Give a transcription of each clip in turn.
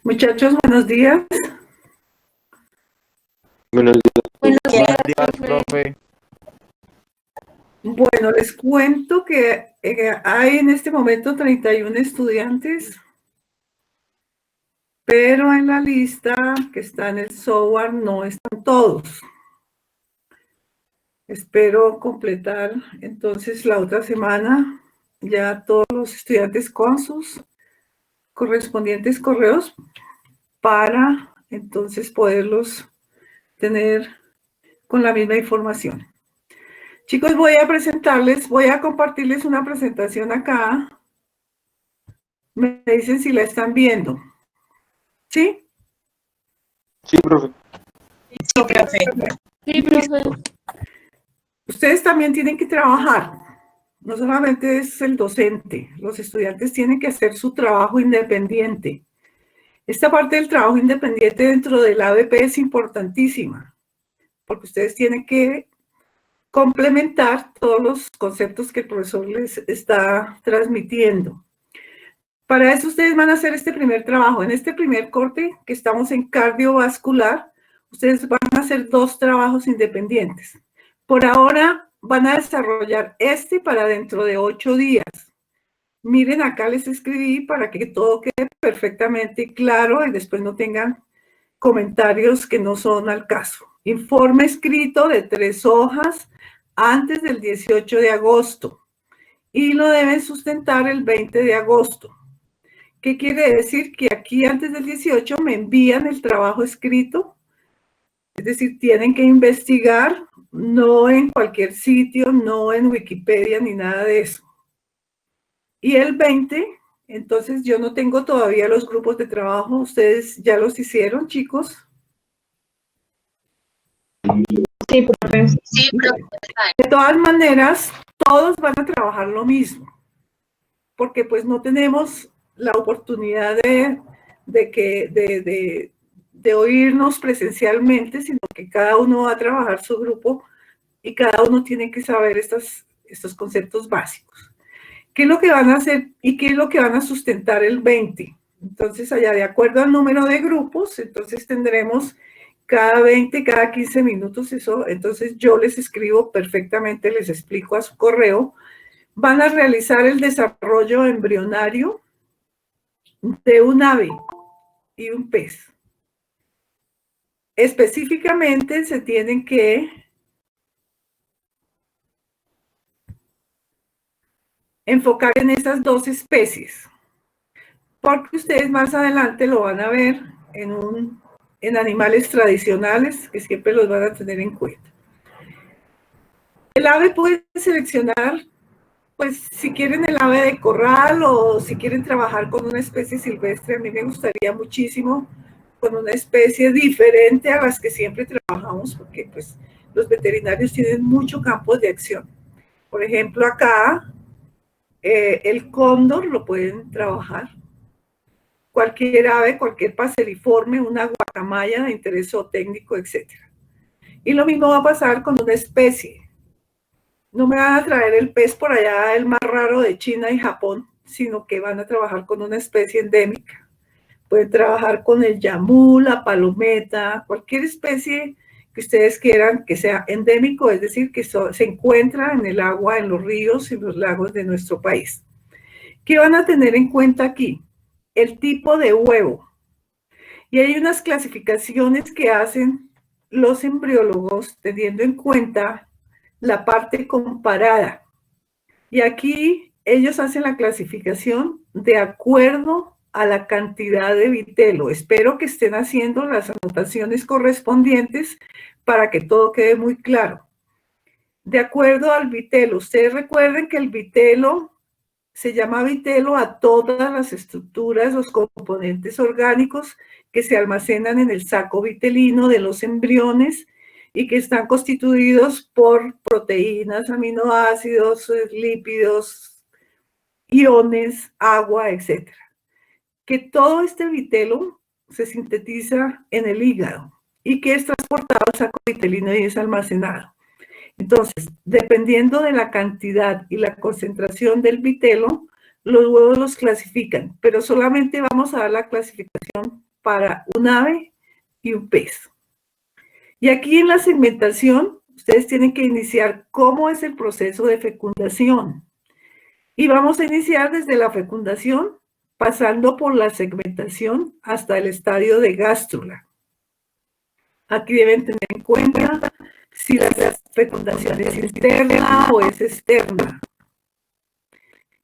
Muchachos, buenos días. Buenos días. Buenos días, Buenos días, profe. profe. Bueno, les cuento que hay en este momento 31 estudiantes, pero en la lista que está en el software no están todos. Espero completar entonces la otra semana ya todos los estudiantes con sus correspondientes correos para entonces poderlos tener con la misma información. Chicos, voy a compartirles una presentación acá. Me dicen si la están viendo. ¿Sí? Sí, profe. Sí, profe. Sí, profe. Ustedes también tienen que trabajar. No solamente es el docente. Los estudiantes tienen que hacer su trabajo independiente. Esta parte del trabajo independiente dentro del ABP es importantísima, porque ustedes tienen que complementar todos los conceptos que el profesor les está transmitiendo. Para eso ustedes van a hacer este primer trabajo. En este primer corte, que estamos en cardiovascular, ustedes van a hacer 2 trabajos independientes. Por ahora van a desarrollar este para dentro de 8 días. Miren, acá les escribí para que todo quede perfectamente claro y después no tengan comentarios que no son al caso. Informe escrito de 3 hojas antes del 18 de agosto y lo deben sustentar el 20 de agosto. ¿Qué quiere decir? Que aquí antes del 18 me envían el trabajo escrito, es decir, tienen que investigar, no en cualquier sitio, no en Wikipedia ni nada de eso. Y el 20, entonces yo no tengo todavía los grupos de trabajo, ustedes ya los hicieron, chicos. Sí, profe. Sí, profe. De todas maneras, todos van a trabajar lo mismo, porque pues no tenemos la oportunidad de oírnos presencialmente, sino que cada uno va a trabajar su grupo y cada uno tiene que saber estos conceptos básicos. ¿Qué es lo que van a hacer y qué es lo que van a sustentar el 20? Entonces, allá de acuerdo al número de grupos, entonces tendremos cada 20, cada 15 minutos eso. Entonces yo les escribo perfectamente, les explico a su correo. Van a realizar el desarrollo embrionario de un ave y un pez. Específicamente se tienen que enfocar en estas 2 especies, porque ustedes más adelante lo van a ver en animales tradicionales que siempre los van a tener en cuenta. El ave puede seleccionar, pues si quieren el ave de corral o si quieren trabajar con una especie silvestre. A mí me gustaría muchísimo con una especie diferente a las que siempre trabajamos, porque pues los veterinarios tienen mucho campo de acción. Por ejemplo, acá el cóndor lo pueden trabajar. Cualquier ave, cualquier paseriforme, una guacamaya de interés zootécnico, etc. Y lo mismo va a pasar con una especie. No me van a traer el pez por allá, el más raro de China y Japón, sino que van a trabajar con una especie endémica. Pueden trabajar con el yamú, la palometa, cualquier especie que ustedes quieran que sea endémico, es decir, que se encuentra en el agua, en los ríos y los lagos de nuestro país. ¿Qué van a tener en cuenta aquí? El tipo de huevo. Y hay unas clasificaciones que hacen los embriólogos teniendo en cuenta la parte comparada. Y aquí ellos hacen la clasificación de acuerdo a la cantidad de vitelo. Espero que estén haciendo las anotaciones correspondientes para que todo quede muy claro. De acuerdo al vitelo, ustedes recuerden que el vitelo se llama vitelo a todas las estructuras, los componentes orgánicos que se almacenan en el saco vitelino de los embriones y que están constituidos por proteínas, aminoácidos, lípidos, iones, agua, etc. Que todo este vitelo se sintetiza en el hígado y que es transportado al saco vitelino y es almacenado. Entonces, dependiendo de la cantidad y la concentración del vitelo, los huevos los clasifican, pero solamente vamos a dar la clasificación para un ave y un pez. Y aquí en la segmentación, ustedes tienen que iniciar cómo es el proceso de fecundación. Y vamos a iniciar desde la fecundación, pasando por la segmentación hasta el estadio de gástrula. Aquí deben tener en cuenta si la fecundación es interna o es externa.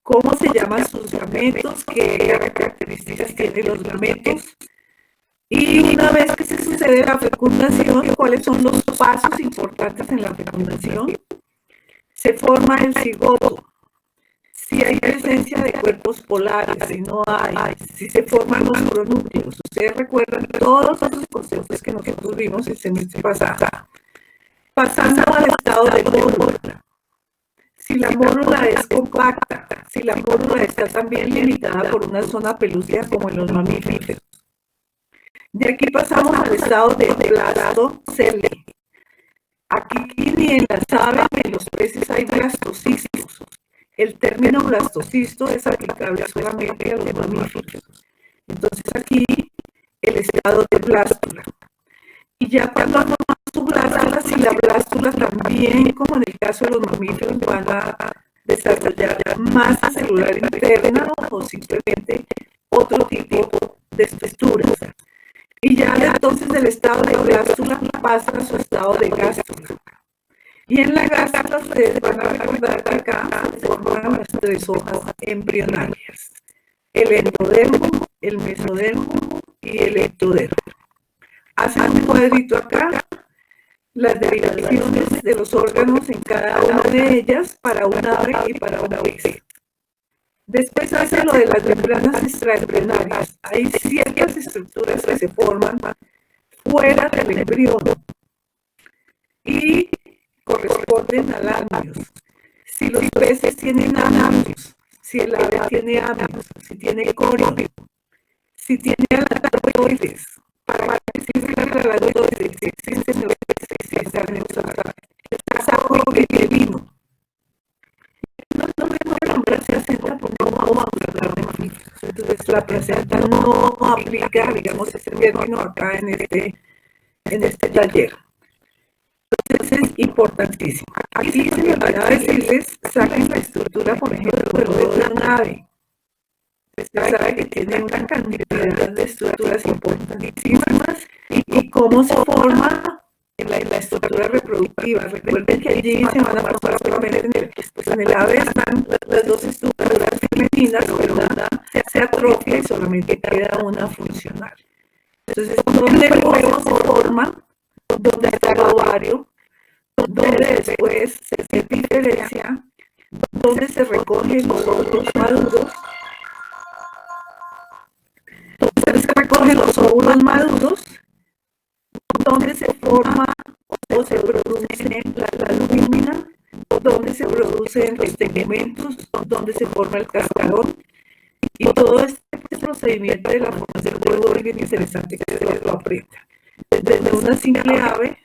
¿Cómo se llaman sus gametos? ¿Qué características tienen los gametos? Y una vez que se sucede la fecundación, ¿cuáles son los pasos importantes en la fecundación? Se forma el cigoto. Si hay presencia de cuerpos polares, si no hay, si se forman los pronúcleos. Ustedes recuerdan todos esos conceptos que nosotros vimos el semestre pasado. Pasando al estado de mórula. Si la mórula es compacta, si la mórula está también limitada por una zona pelúcida como en los mamíferos. De aquí pasamos al estado de blastocele. Aquí ni en las aves ni en los peces hay blastocistos. El término blastocisto es aplicable solamente a los mamíferos. Entonces aquí el estado de blástula. Y ya cuando formamos su blástula, si la blástula también, como en el caso de los mamíferos, van a desarrollar masa celular interna o simplemente otro tipo de estructuras. Y ya entonces del estado de blástula pasa a su estado de gástrula. Y en la gástrula ustedes van a recordar que acá se forman las tres hojas embrionarias. El endodermo, el mesodermo y el ectodermo. Hacen un cuadrito acá, las derivaciones de los órganos en cada una de ellas para un ave y para una pez. Después hace lo de las membranas extraembrionarias. Hay ciertas estructuras que se forman fuera del embrión y corresponden a lámios. Si los peces tienen amios, si el ave tiene amios, si tiene corio, si tiene alatoides, para que existen alatoides, existen los peces que están en el saco de vino. No me voy a nombrar placenta porque no vamos a hablar de mamíferos. Entonces la placenta no aplica, digamos, ese término acá en este taller. Entonces es importantísimo. Aquí se me olvidaba decirles, saquen la estructura, por ejemplo, de una ave. Usted sabe que tiene una cantidad de estructuras importantísimas y cómo se forma en la estructura reproductiva. Recuerden que allí se van a formar solamente en el ave están las dos estructuras femeninas, pero una se atrofia y solamente queda una funcional. Entonces, ¿dónde el huevo se forma? ¿Dónde está el ovario? ¿Dónde después se diferencia? ¿Dónde se recogen los óvulos maduros? ¿Dónde se recogen los óvulos maduros? ¿Dónde se forma o se produce la lúmina? ¿Dónde se producen los tegmentos? ¿Dónde se forma el cascarón? Y todo este procedimiento de la formación del huevo es bien interesante que se lo aprenda. Desde una simple ave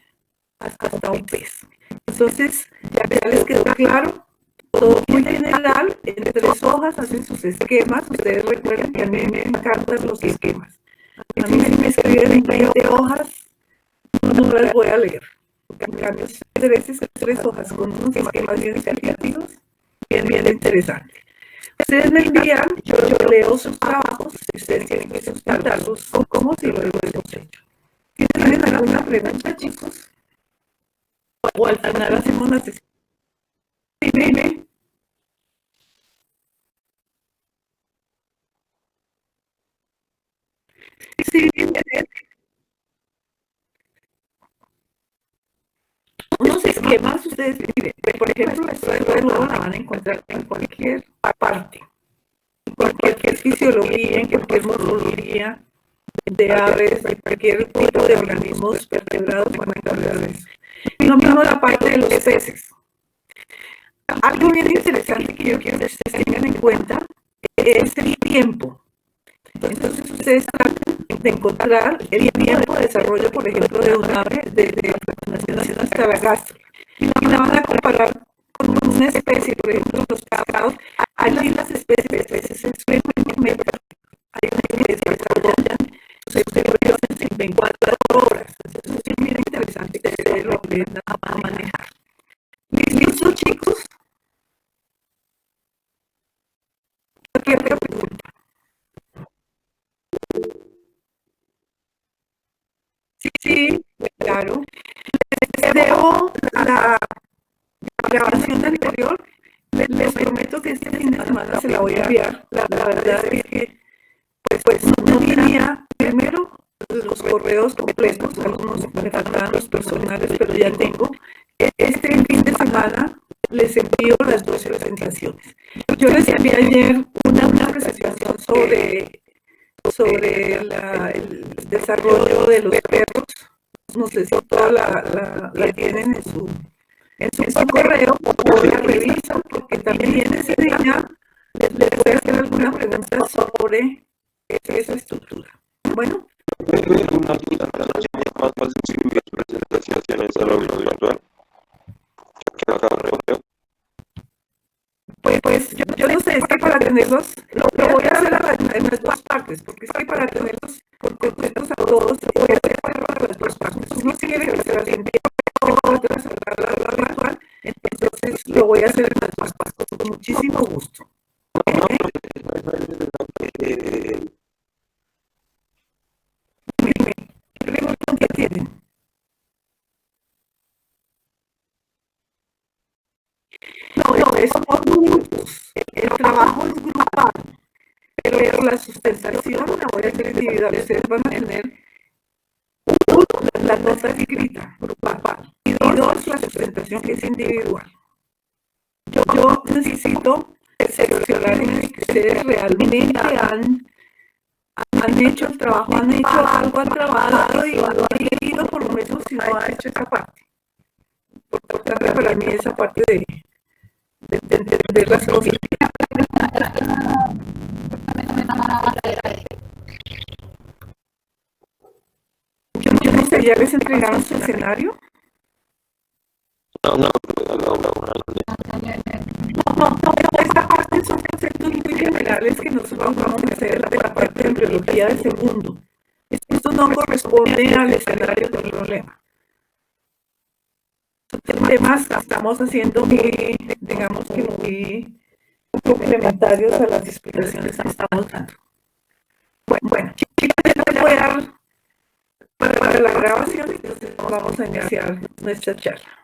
hasta un pez. Entonces, ya les quedó claro, todo muy general, en 3 hojas hacen sus esquemas. Ustedes recuerden que a mí me encantan los esquemas. A mí si me escriben en 20 hojas, no las voy a leer. En cambio, 3 hojas con unos esquemas bien explicativos, bien interesante. Ustedes me envían, yo leo sus trabajos, ustedes tienen que sustentarlos como si luego hemos hecho. ¿Tienen alguna pregunta, chicos? O al final hacemos la sesión. Dime. Sí, unos esquemas, ustedes miren, por ejemplo, la historia de nuevo la van a encontrar en cualquier parte, en cualquier fisiología, en cualquier morfología de aves, de cualquier tipo de organismos vertebrados van a encontrar eso. Y lo mismo la parte de los peces. Algo bien interesante que yo quiero que ustedes tengan en cuenta es el tiempo. Entonces ustedes tratan de encontrar el tiempo de desarrollo, por ejemplo, de un ave desde la fecundación hasta la gástrula. Y la van a comparar con una especie, por ejemplo, los pescados. Hay lindas especies de peces extremadamente. Hay una que se desarrollan, ustedes la voy a enviar. La verdad es que pues no tenía primero los correos completos, algunos me faltaban los personales, pero ya tengo. Este fin de semana les envío las 12 presentaciones. Yo les envié ayer una presentación sobre el desarrollo de los perros. No sé si toda la tienen en su correo, o la revisan, porque también ese día les voy a hacer alguna pregunta sobre esa estructura. Bueno. Una duda, más fácil escribir presentaciones a lo virtual que acá correo. Pues yo no sé, es que para tenerlos, lo voy a hacer en las dos partes, porque es que para tenerlos completos a todos, voy a hacer para las dos partes. Uno quiere que se las envíe a otras a la virtual, entonces lo voy a hacer en las dos partes, con muchísimo gusto. ¿Qué pregunta tienen? No, es por grupos. El trabajo es grupal, pero la sustentación la voy a hacer individual. Ustedes van a tener la nota escrita grupal y dos, la sustentación que es individual. Yo necesito seleccionar en el que ustedes realmente han hecho el trabajo, han hecho algo, han trabajado y han leído por lo menos si no ha hecho esa parte. Importante para mí esa parte de entender las cosas. Yo no sé, ¿ya les entregaron su escenario? No, esta parte son conceptos muy generales que nosotros vamos a hacer de la parte de embriología de segundo. Esto no corresponde al escenario del problema. Son temas que estamos haciendo muy, digamos que muy complementarios a las explicaciones que estamos dando. Bueno, chicas, les voy a dar para la grabación, entonces vamos a iniciar nuestra charla.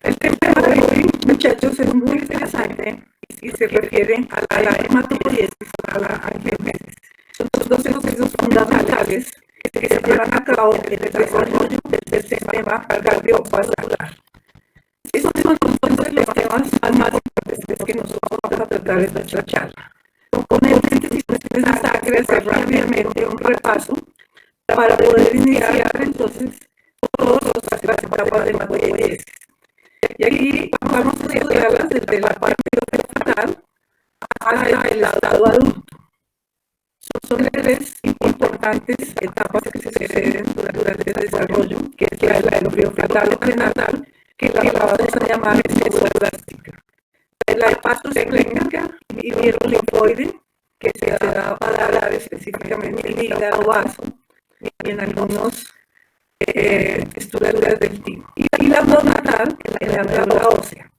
El tema de hoy, muchachos, es muy interesante y se refiere a la hematopoiesis, a la angiogenesis. Son dos procesos fundamentales que se llevan a cabo en el desarrollo del sistema cardiovascular. Esos son entonces los temas más importantes que nosotros vamos a tratar en nuestra charla. Componentes y cuestiones sacras, hacer rápidamente un repaso para poder iniciar entonces todas las etapas de hematopoiesis. Y aquí vamos a estudiarlas desde la parte fetal hasta el estado adulto. Son tres importantes etapas que se suceden durante el desarrollo, que es la embrión fetal o prenatal, que la vamos a llamar mesoelástica. La hepatoesplénica y mielolinfoide, que se va a dar específicamente en el hígado vaso y en algunos estructuras del tipo. Y la postnatal en la médula ósea.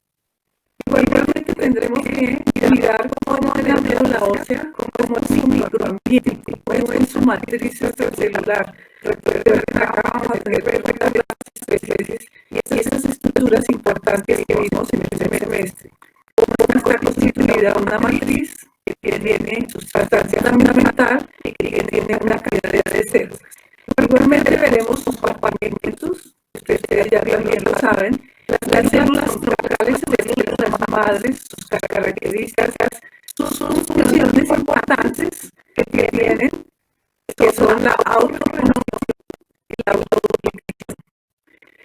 Igualmente tendremos que mirar cómo es la médula ósea, cómo es su microambiente, cómo es su matriz extracelular. Recuerden que acá vamos a tener perfectas especies y esas estructuras importantes que vimos en el primer semestre. Cómo está constituida una matriz que tiene sustancia fundamental y que tiene una cantidad de de células. Igualmente veremos sus compartimentos, ustedes ya también lo saben, las células centrales de células madres, sus características, sus funciones importantes que tienen, que son la autorrenovación y la autoduplicación.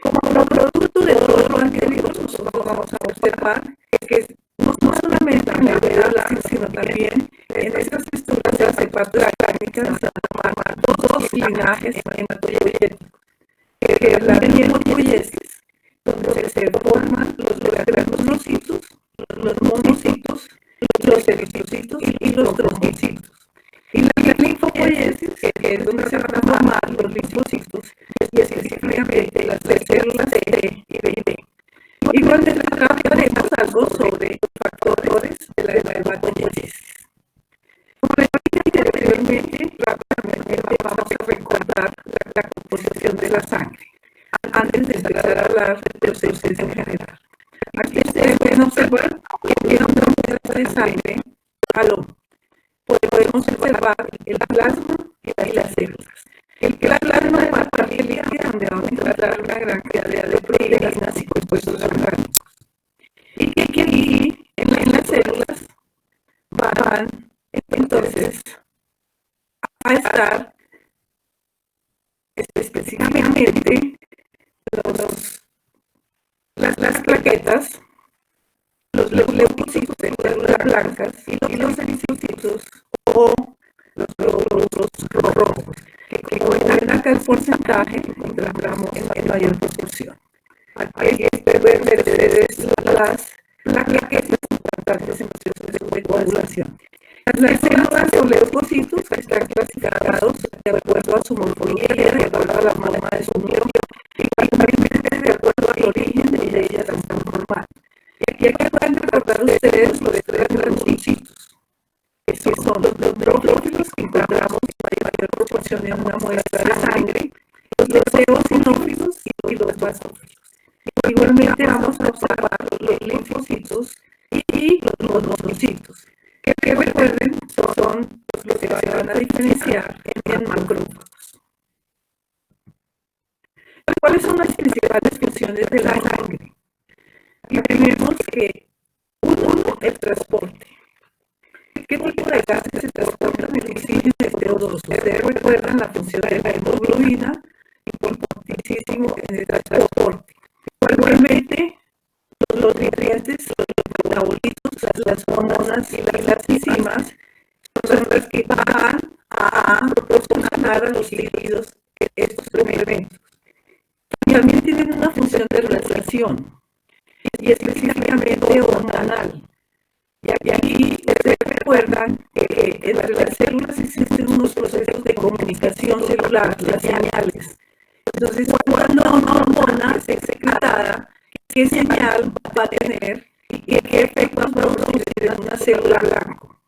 Como producto de todo lo anterior, nosotros vamos a observar que no solamente en la vida, sino también en estas estructuras de partes clásicas se forman dos linajes hematopoyéticos, que es la hematopoiesis, donde se forman los granulocitos, los monocitos, los eritrocitos y los trombocitos. Y la linfopoiesis, que es donde se van a formar los linfocitos y específicamente las células T y B. Igualmente trataremos algo sobre los factores de la hematopoiesis. Como les dije anteriormente, rápidamente vamos a recordar la composición de la sangre antes de empezar a hablar de los procesos en general. Aquí ustedes pueden observar que tiene una muestra de sangre al hombro. Podemos observar el plasma y las células. El plasma es la parte líquida donde vamos a encontrar una gran cantidad de proteínas y compuestos orgánicos. Y que aquí en las células van entonces a estar específicamente las plaquetas, los leucocitos de células blancas y los eritrocitos o los glóbulos rojos, que cuentan acá el porcentaje, encontramos en mayor proporción. Aquí pueden ver ustedes las plaquetas importantes en los procesos de coagulación. Las células o leucocitos están clasificados de acuerdo a su morfología, de acuerdo a la forma de su núcleo y también de acuerdo al origen de ellas se están formando. Y aquí pueden recordar ustedes los tres granulocitos, que son los neutrófilos que encontramos en mayor proporción en una muestra de sangre, los eosinófilos y los basófilos. Igualmente vamos a observar los linfocitos y los monocitos, que recuerden son los que se van a diferenciar en macrófagos. ¿Cuáles son las principales funciones de la sangre? Y tenemos que, uno, el transporte. ¿Qué tipo de gases se transportan? El oxígeno y el CO2. Ustedes recuerdan la función de la hemoglobina, importantísimo en el transporte. Igualmente, los nutrientes, los metabolitos, las hormonas y las enzimas son las que van a proporcionar a los líquidos estos elementos. También tienen una función de regulación y específicamente hormonal. Y aquí ustedes recuerdan que entre las células existen unos procesos de comunicación celular, las señales. Entonces, cuando una hormona es secretada, ¿qué señal va a tener y qué efectos va a producir en una célula blanco?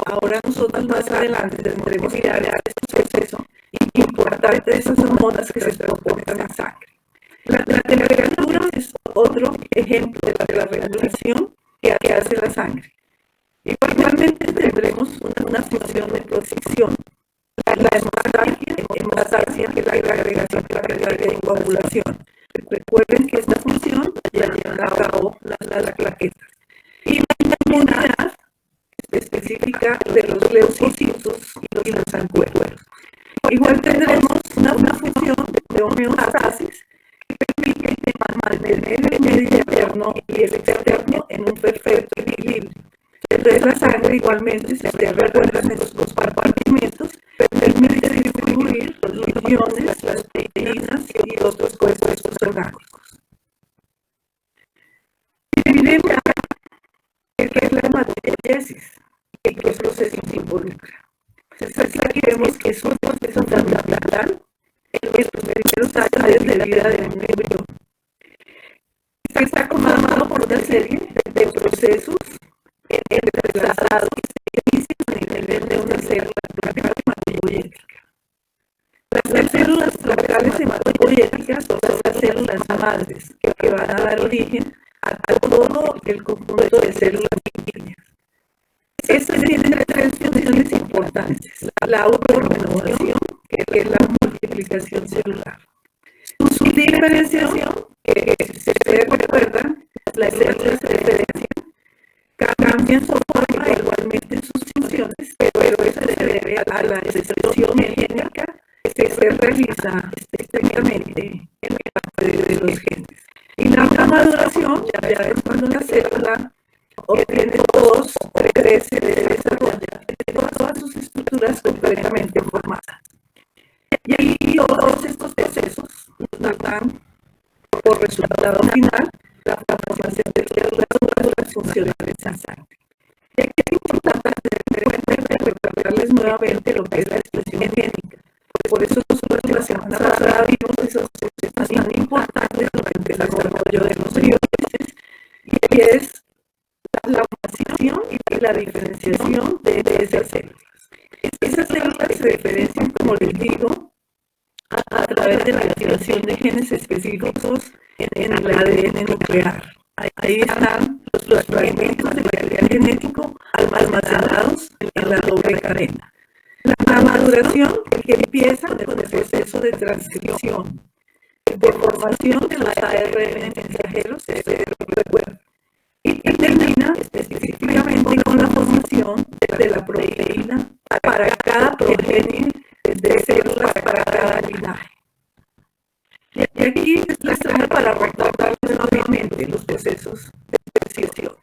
Ahora nosotros más adelante tendremos que mirar este proceso importante de esas hormonas que se transportan en sangre. La temperatura es otro ejemplo de la regulación que hace la sangre. Igualmente tendremos una función de protección. La hemostasia, que es la agregación de coagulación. Recuerden que esta función ya llevan a cabo las plaquetas. Y la inmunidad específica de los leucocitos y los anticuerpos. Igual tendremos una función de homeostasis que permite mantener el medio interno y el externo en un perfecto equilibrio. Entonces la sangre igualmente, si ustedes recuerdan estos dos compartimentos, permite distribuir los iones, las proteínas y otros compuestos orgánicos. Dividimos qué es la hematopoiesis y qué proceso involucra. Entonces aquí vemos que es un proceso fundamental en los primeros años de vida de un embrión. Está conformado por una serie de procesos entrelazados que se inician a nivel de una célula placal hematopoyética. Las células placales hematopoyéticas son las células madres que van a dar origen a todo el conjunto de células sanguíneas. Estas tienen tres funciones importantes: la autorrenovación, que es que es la multiplicación celular. Su diferenciación, si ustedes recuerdan, las células se diferencian, cambian su forma, igualmente sus funciones, pero eso se debe a la expresión genética que se realiza estrictamente en la parte de los genes. Y la maduración ya es cuando la célula obtiene dos, crece, se desarrolla, todas sus estructuras completamente formadas. Y todos estos procesos nos dan por resultado final la formación de células funcionales en sangre. Y aquí es importante tener en cuenta y recordarles nuevamente lo que es la expresión genética. Por eso nosotros la semana pasada vimos esos procesos tan importantes durante el desarrollo de los embriones, y es la formación y la diferenciación de esas células. Esas células se diferencian, como les digo, a través de la activación de genes específicos en el ADN nuclear. Ahí están los fragmentos de material genético almacenados en la doble cadena. La maduración, que empieza con el proceso de transcripción, de formación de los ARN mensajeros, se recuerda, y termina específicamente con la formación de la proteína para cada progenie de células, para cada linaje. Y aquí les traje para recordarles nuevamente los procesos de expresión.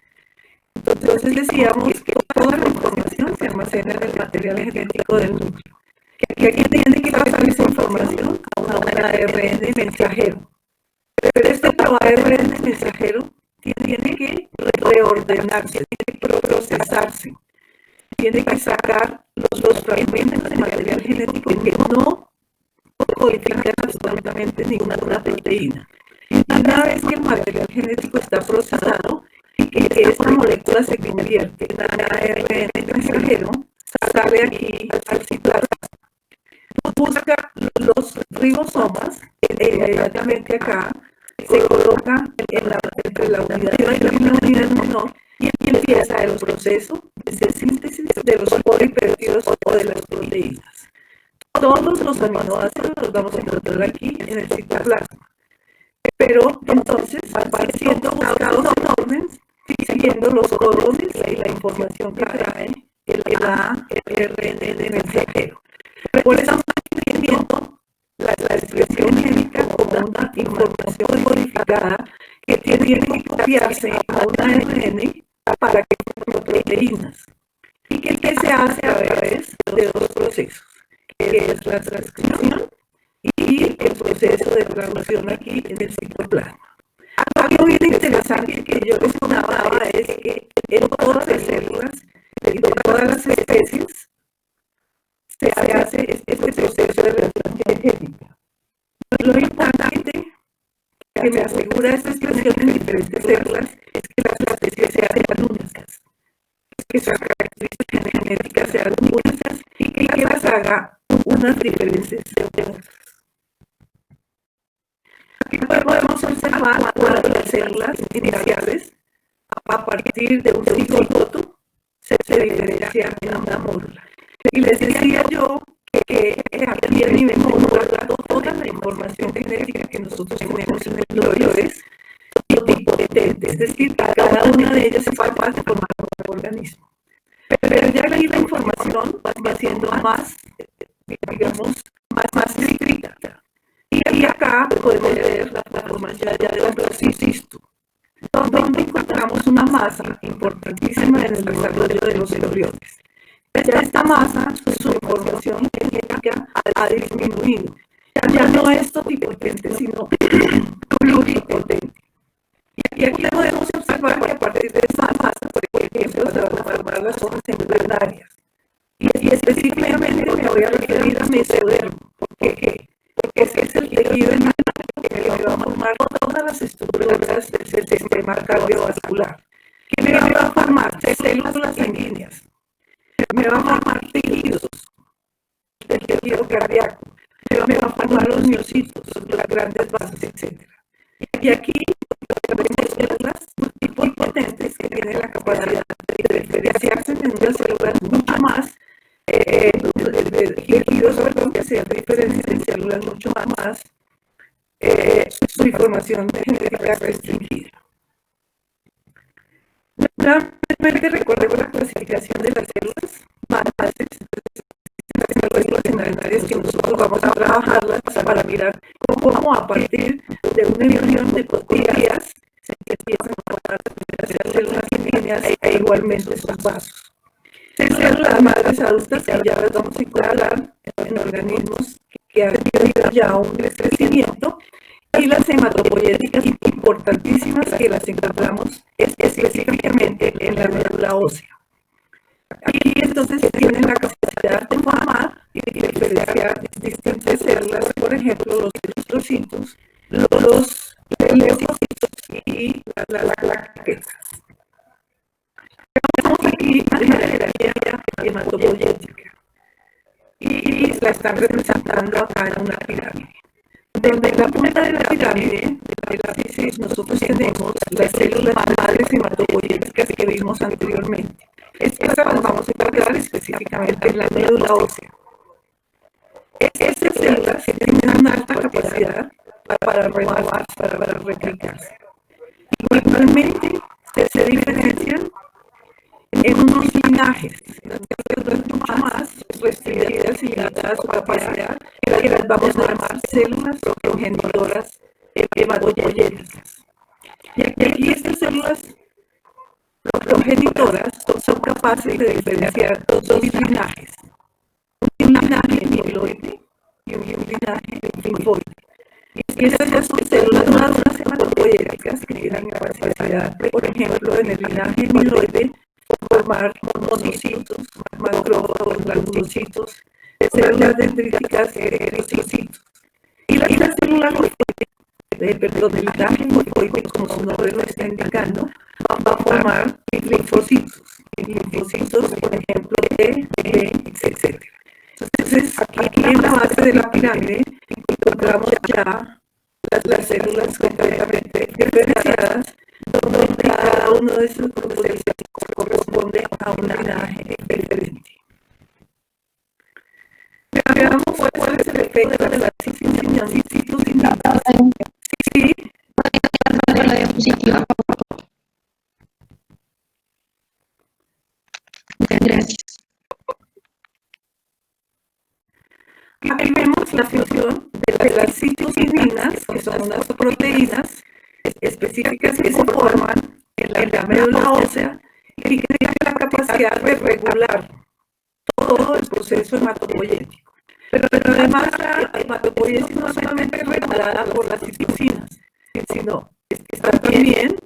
Entonces decíamos que toda la información se almacena en el material genético del núcleo. Que aquí tiene que pasar esa información a un ARN mensajero. Pero este ARN mensajero tiene que reordenarse, tiene que procesarse, tiene que sacar los fragmentos de material genético que no codifican absolutamente ninguna proteína. Y una vez que el material genético está procesado y que esta molécula se convierte en ARN mensajero, sale aquí al citoplasma. Busca los ribosomas, inmediatamente acá se coloca entre la unidad mayor y la unidad menor, y empieza el proceso de síntesis de los polipéptidos o de las proteínas. Todos los aminoácidos los vamos a encontrar aquí en el citoplasma, pero entonces van siendo buscados en orden, siguiendo los códones y la información que trae el ARN mensajero. Por eso estamos entendiendo la expresión génica como una información codificada que tiene que copiarse a un ARN para que forme proteínas, y que se hace a través de dos procesos, que es la transcripción y el proceso de traducción aquí en el citoplasma. Algo bien interesante que yo les contaba es que en todas las células y de todas las especies se hace este proceso de resonancia genética. Lo importante que me asegura esta expresión en diferentes células es que las especies sean únicas, que sus características genéticas sean únicas y que las haga unas diferencias genéticas. Aquí podemos observar cuando las células iniciales, a partir de un cigoto, se diferencian en una módula. Y les decía yo que aquí en mi módula toda la información genética que nosotros tenemos en el embrión es totipotente, es decir, cada una de ellas es capaz de formar un organismo. Pero ya aquí la información va siendo más, digamos, más estricta. Y acá podemos ver la formación ya del embriocisto, donde encontramos una masa importantísima en el desarrollo de los embriones. Ya esta masa, su información genética ha disminuido. Ya no es totipotente, sino pluripotente. Y aquí podemos observar que a partir de esta masa, por ejemplo, se van a formar las hojas embrionarias. Y específicamente me voy a referir a mesodermo. ¿Por qué? Porque ese es el tejido embrionario que me va a formar todas las estructuras del sistema cardiovascular. Que me va a formar células sanguíneas. Me va a formar tejidos del tejido cardíaco. Me va a formar los miocitos, las grandes bases, etc. Y aquí tenemos células multipotentes que tienen la capacidad de diferenciarse en unas células mucho más tejidos, perdón, que se diferencian en células mucho más, su información genética restringida. Nuevamente recordemos la clasificación de las células madres, las células embrionarias que nosotros vamos a trabajarlas para mirar cómo a partir de una embrión de días se empiezan a formar las células sanguíneas e igualmente sus vasos. Células madres adultas que ya las vamos a encontrar en organismos que han tenido ya un crecimiento, y las hematopoyéticas importantísimas que las encontramos específicamente en la médula ósea. Aquí entonces tienen la capacidad de formar y diferenciar distintas células, por ejemplo, los eritrocitos, los leucocitos y las plaquetas. Vemos aquí una jerarquía hematopoyética y la están representando acá en una pirámide. Donde en la punta de la pirámide del ápice nosotros tenemos las células madres hematopoyéticas que vimos anteriormente. Estas las vamos a encontrar específicamente en la médula ósea. Estas células tienen una alta capacidad para renovarse, para replicarse. Igualmente se diferencian en unos linajes, células mucho más restringidas y limitadas su capacidad, que las vamos a llamar células progenitoras hematopoyéticas. Y aquí estas células progenitoras son capaces de diferenciar dos linajes, un linaje mieloide y un linaje linfoide. Y esas ya son células maduras hematopoyéticas que tienen capacidad, por ejemplo, en el linaje mieloide, formar monocitos, macrófagos, granulocitos, células dendríticas, eritrocitos. Y las células del linaje linfoide, como su nombre lo está indicando, va a formar linfocitos. Linfocitos, por ejemplo, T, B, etc. Entonces, aquí en la base de la pirámide encontramos ya las células completamente diferenciadas, donde cada uno de esos grupos de células corresponde a un linaje diferente. Veamos cuál es el efecto de la citocina. Sí. La diapositiva. Gracias. Aquí vemos la función de las citocinas, que son unas proteínas específicas que se forman en la médula ósea y que tienen la capacidad de regular todo el proceso hematopoyético. Pero además la hematopoiesis no solamente es regulada por las citocinas, sino está también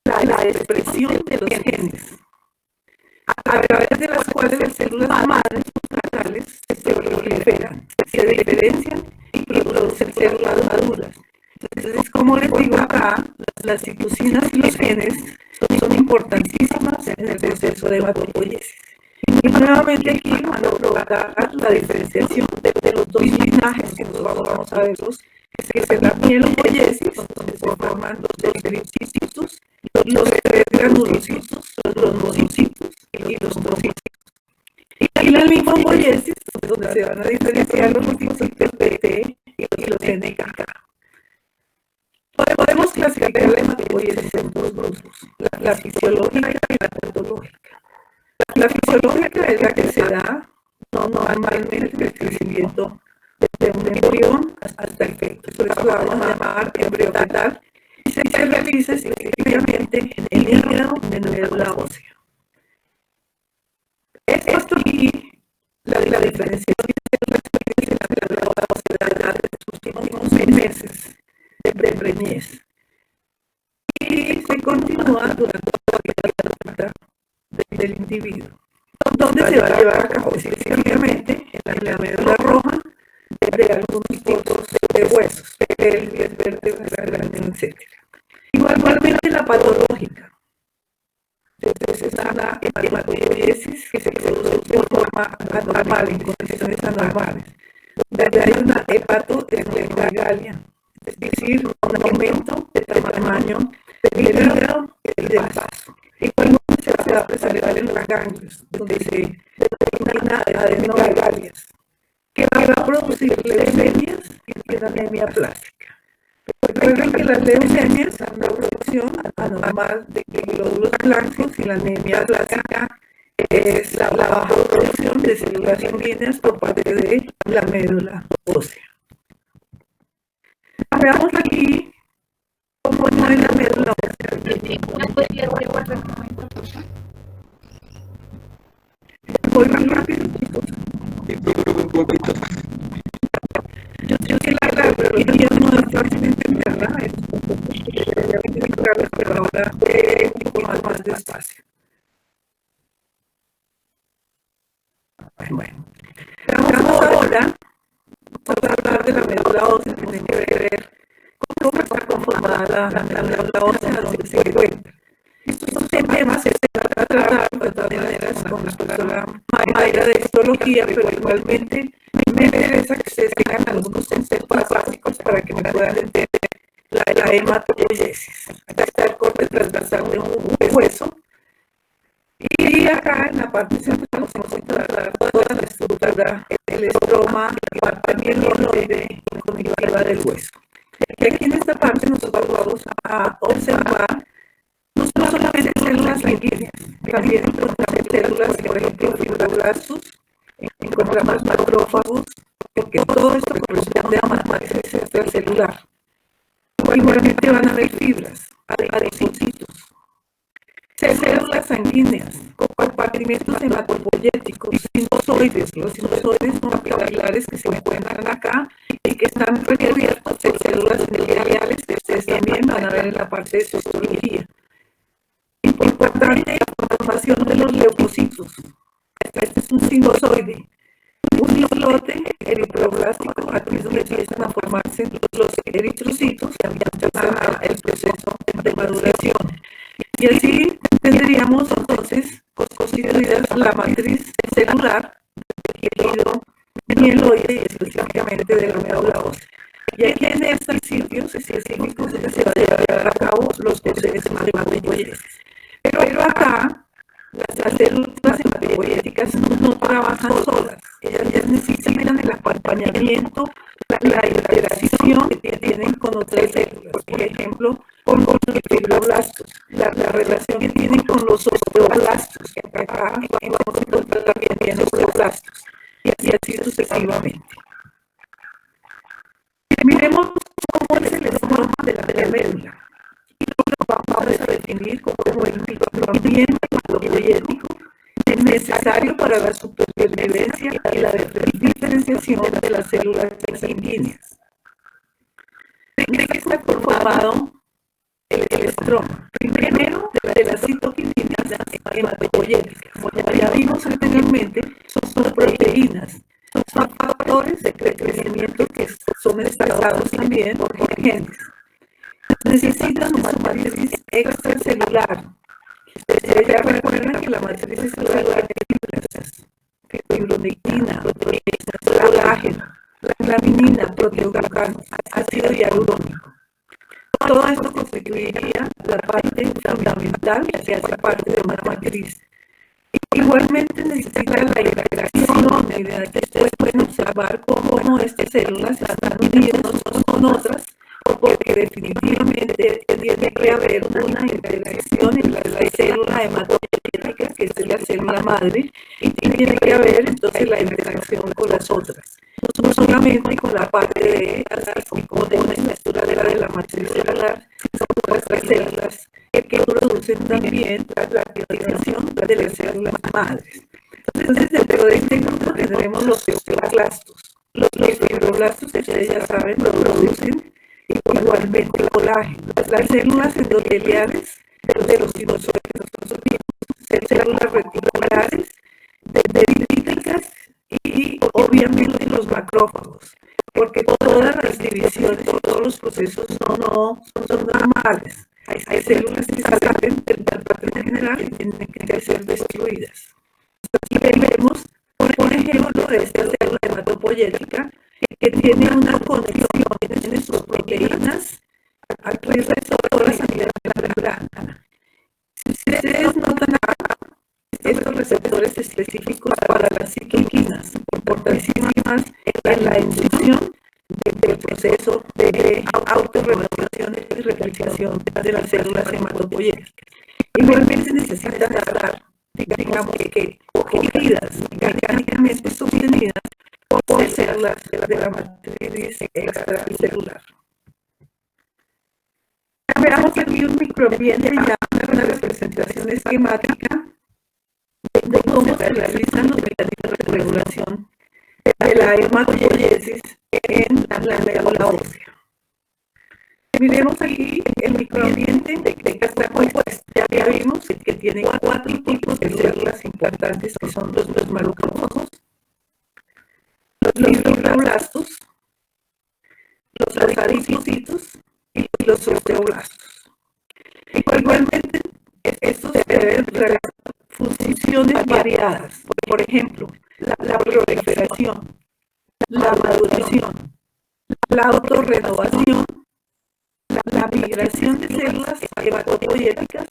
la expresión de los genes, a través de las cuales las células madres natales se proliferan, se diferencian y producen células maduras. Entonces, como les digo acá, las citocinas y los genes son importantísimas en el proceso de hematopoiesis. Y nuevamente aquí van a provocar la diferenciación de los dos linajes que nosotros vamos a verlos, que es la mielopoiesis, donde se forman los eritrocitos, los tres granulocitos, los monocitos y los trocitos. Y la linfopoiesis, donde se van a diferenciar los linfocitos T y los NK. Podemos clasificar la hematopoiesis en dos grupos, la fisiológica y la patológica. La fisiológica es la que se da normalmente el crecimiento de un embrión hasta el feto. Por eso la vamos a llamar embrión fetal y se realiza específicamente en el hígado de la médula ósea. Esto aquí, la diferenciación de la médula ósea de los últimos 6 meses de preñez. Y se continúa durante toda la vida del individuo, donde se va a llevar a cabo específicamente en la médula roja de algunos tipos de huesos, pelvis, vértebras, etc. Igualmente la patológica. Entonces está la hematopoiesis que se produce de forma anormal, en condiciones anormales, donde hay una hepatoesplenomegalia, es decir, un aumento del tamaño del hígado y del vaso. Igualmente se va a preservar en los ganglios, donde se adenomegalias, que va a producir leucemias y una anemia plástica. Recuerden que las leucemias son una producción anormal de glóbulos blancos y la anemia plástica es la baja producción de células sanguíneas por parte de la médula ósea. Veamos aquí cómo es la médula ósea. Voy muy rápido, chicos. Un poquito. Yo sé que la biología no es fácil de entenderla, pero ahora un poco más despacio. Bueno, vamos ahora a hablar de la médula ósea, que tiene que ver cómo está conformada la médula ósea, dónde se encuentra. Estos temas se van a tratar de todas maneras con respecto a la materia de histología, pero igualmente me interesa que ustedes tengan algunos conceptos básicos para que me puedan entender la hematopoiesis. Acá está el corte transversal de un hueso. Y acá en la parte central vamos a encontrar toda la estructura, el estroma, la mieloide conectiva del hueso. Y aquí en esta parte nosotros vamos a observar no solamente células sanguíneas, también encontramos células, por ejemplo, fibroblastos, encontramos macrófagos, porque todo esto corresponde a matriz extracelular. Igualmente van a haber fibras, adipocitos, células sanguíneas, compartimentos hematopoyéticos, sinusoides. Los sinusoides son capilares que se encuentran acá y que están recubiertos de células endoteliales que ustedes también van a ver en la parte de histología. Importante la formación de los leucocitos. Este es un sinusoide. Un islote eritroblástico, aquí es donde empiezan a formarse los eritrocitos y empieza el proceso de maduración. Y así tendríamos entonces constituidas la matriz celular del tejido mieloide y específicamente de la médula ósea. Y aquí en estos sitios específicos se van a llevar a cabo los procesos hematopoiesis. Pero acá las células hematopoyéticas no trabajan solas, ellas necesitan el acompañamiento, la interacción que tienen con otras células, por ejemplo, con los fibroblastos, la relación que tienen con los osteoblastos, que acá vamos a encontrar también osteoblastos, y así sucesivamente. Miremos cómo es el estroma de la médula. Y lo vamos a definir como el microambiente hematopoyético necesario para la supervivencia y la diferenciación de las células sanguíneas. ¿De qué está conformado el estroma? Primero, de las citoquininas hematopoyéticas. Como ya vimos anteriormente, son proteínas. Son factores de crecimiento que son expresados también por genes. Necesitan una matriz extracelular. Ustedes ya recuerdan que la matriz celular tiene fibronectina, proteínas, colágeno, laminina, proteoglucano, ácido hialurónico. Todo esto constituiría la parte fundamental que hace parte de una matriz. Igualmente necesita la integración, después pueden observar cómo estas células están unidas unas con otras, porque definitivamente tiene que haber una integración en la célula hematopoyética, que es la célula madre, y tiene que haber entonces la interacción con las otras. No solamente con la parte de las componentes, la estructura de la matriz celular, sino con otras células que producen también la activación de las células madres. Entonces, dentro de este grupo tendremos los fibroblastos. Los fibroblastos, ustedes ya saben, producen igualmente colágeno. Las células endoteliales de los sinusoides, células reticulares, dendríticas y obviamente los macrófagos, porque todas las divisiones o todos los procesos no son normales. Hay células que salen del patrón general y tienen que ser destruidas. Aquí vemos, por ejemplo, de esta célula hematopoyética que tiene una conexión entre sus proteínas aquí receptoras a nivel de la membrana. Si ustedes notan acá, estos receptores específicos para las citoquinas proceso de autorrenovación y replicación de las células hematopoyéticas. Igualmente necesitan estar, digamos que, cogidas mecánicamente sostenidas por células de la matriz extracelular. Veamos aquí un microambiente ya, una representación esquemática de cómo se realizan los mecanismos de regulación de la hematopoiesis en la médula ósea. Miremos aquí el microambiente de que está compuesto. Ya vimos que tiene 4 tipos de células importantes que son los macrófagos, los fibroblastos, los adipocitos y los osteoblastos. Igualmente, estos deben realizar funciones variadas. Por ejemplo, la proliferación, la maduración, la autorrenovación, la migración de células hematopoyéticas,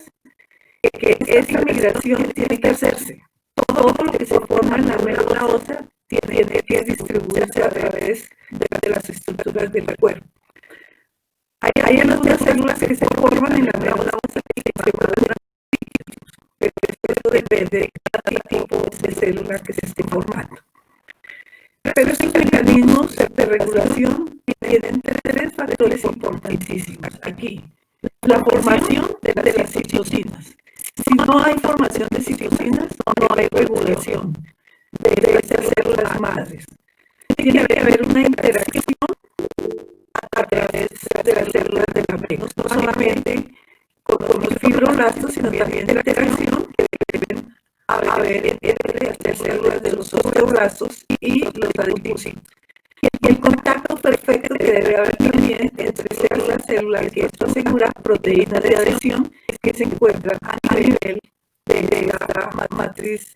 que esa migración tiene que hacerse. Todo lo que se forma en la médula ósea tiene que distribuirse a través de las estructuras del cuerpo. Hay algunas células que se forman en la médula ósea y que se maduran, pero esto depende de cada tipo de célula que se esté formando. Pero estos mecanismos de regulación tienen 3 factores importantísimos aquí. La formación de las citocinas. Si no hay formación de citocinas, no hay regulación de esas células madres. Tiene que haber una interacción a través de las células de la médula, no solamente con los fibroblastos, sino también de la interacción que deben haber entre las células de los osteoblastos y los adipocitos. Y el contacto perfecto que debe haber también entre célula, que esto asegura proteínas de adhesión que se encuentran a nivel de la matriz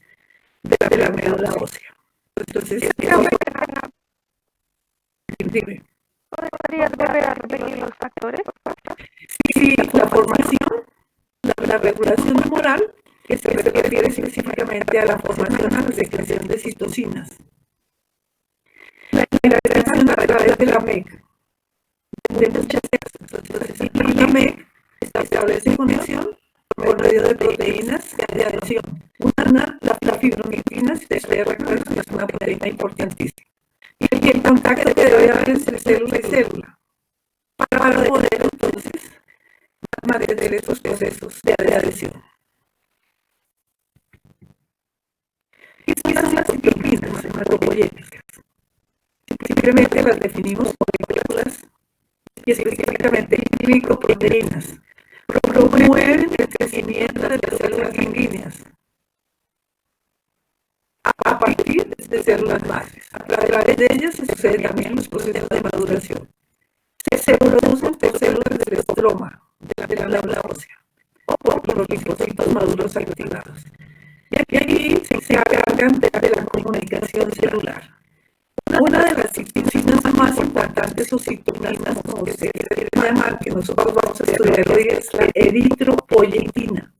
de la médula ósea. Entonces, dime. ¿Podrías volver a repetir los factores? Sí, la formación, la regulación humoral, que se refiere específicamente a la formación, a la secreción de citocinas. La integración a través de la MEC, de muchas células. Entonces, aquí la MEC establece conexión por medio de proteínas de adhesión. Una, la fibronectina, si ustedes recuerdan, es una proteína importantísima. Y el contacto que debe haber entre célula y célula para poder entonces mantener esos procesos de adhesión. ¿Qué son las ciclopinas hematopoyéticas? Simplemente las definimos por moléculas y específicamente glicoproteínas. Promueven el crecimiento de las células sanguíneas a partir de células madres. A través de ellas se suceden también los procesos de maduración. Se producen por células del estroma de la médula ósea o por los linfocitos maduros activados. Y aquí se encargan de la comunicación celular. Una de las citocinas más importantes o citocinas, como se quiere llamar, que nosotros vamos a estudiar hoy, es la eritropoyetina.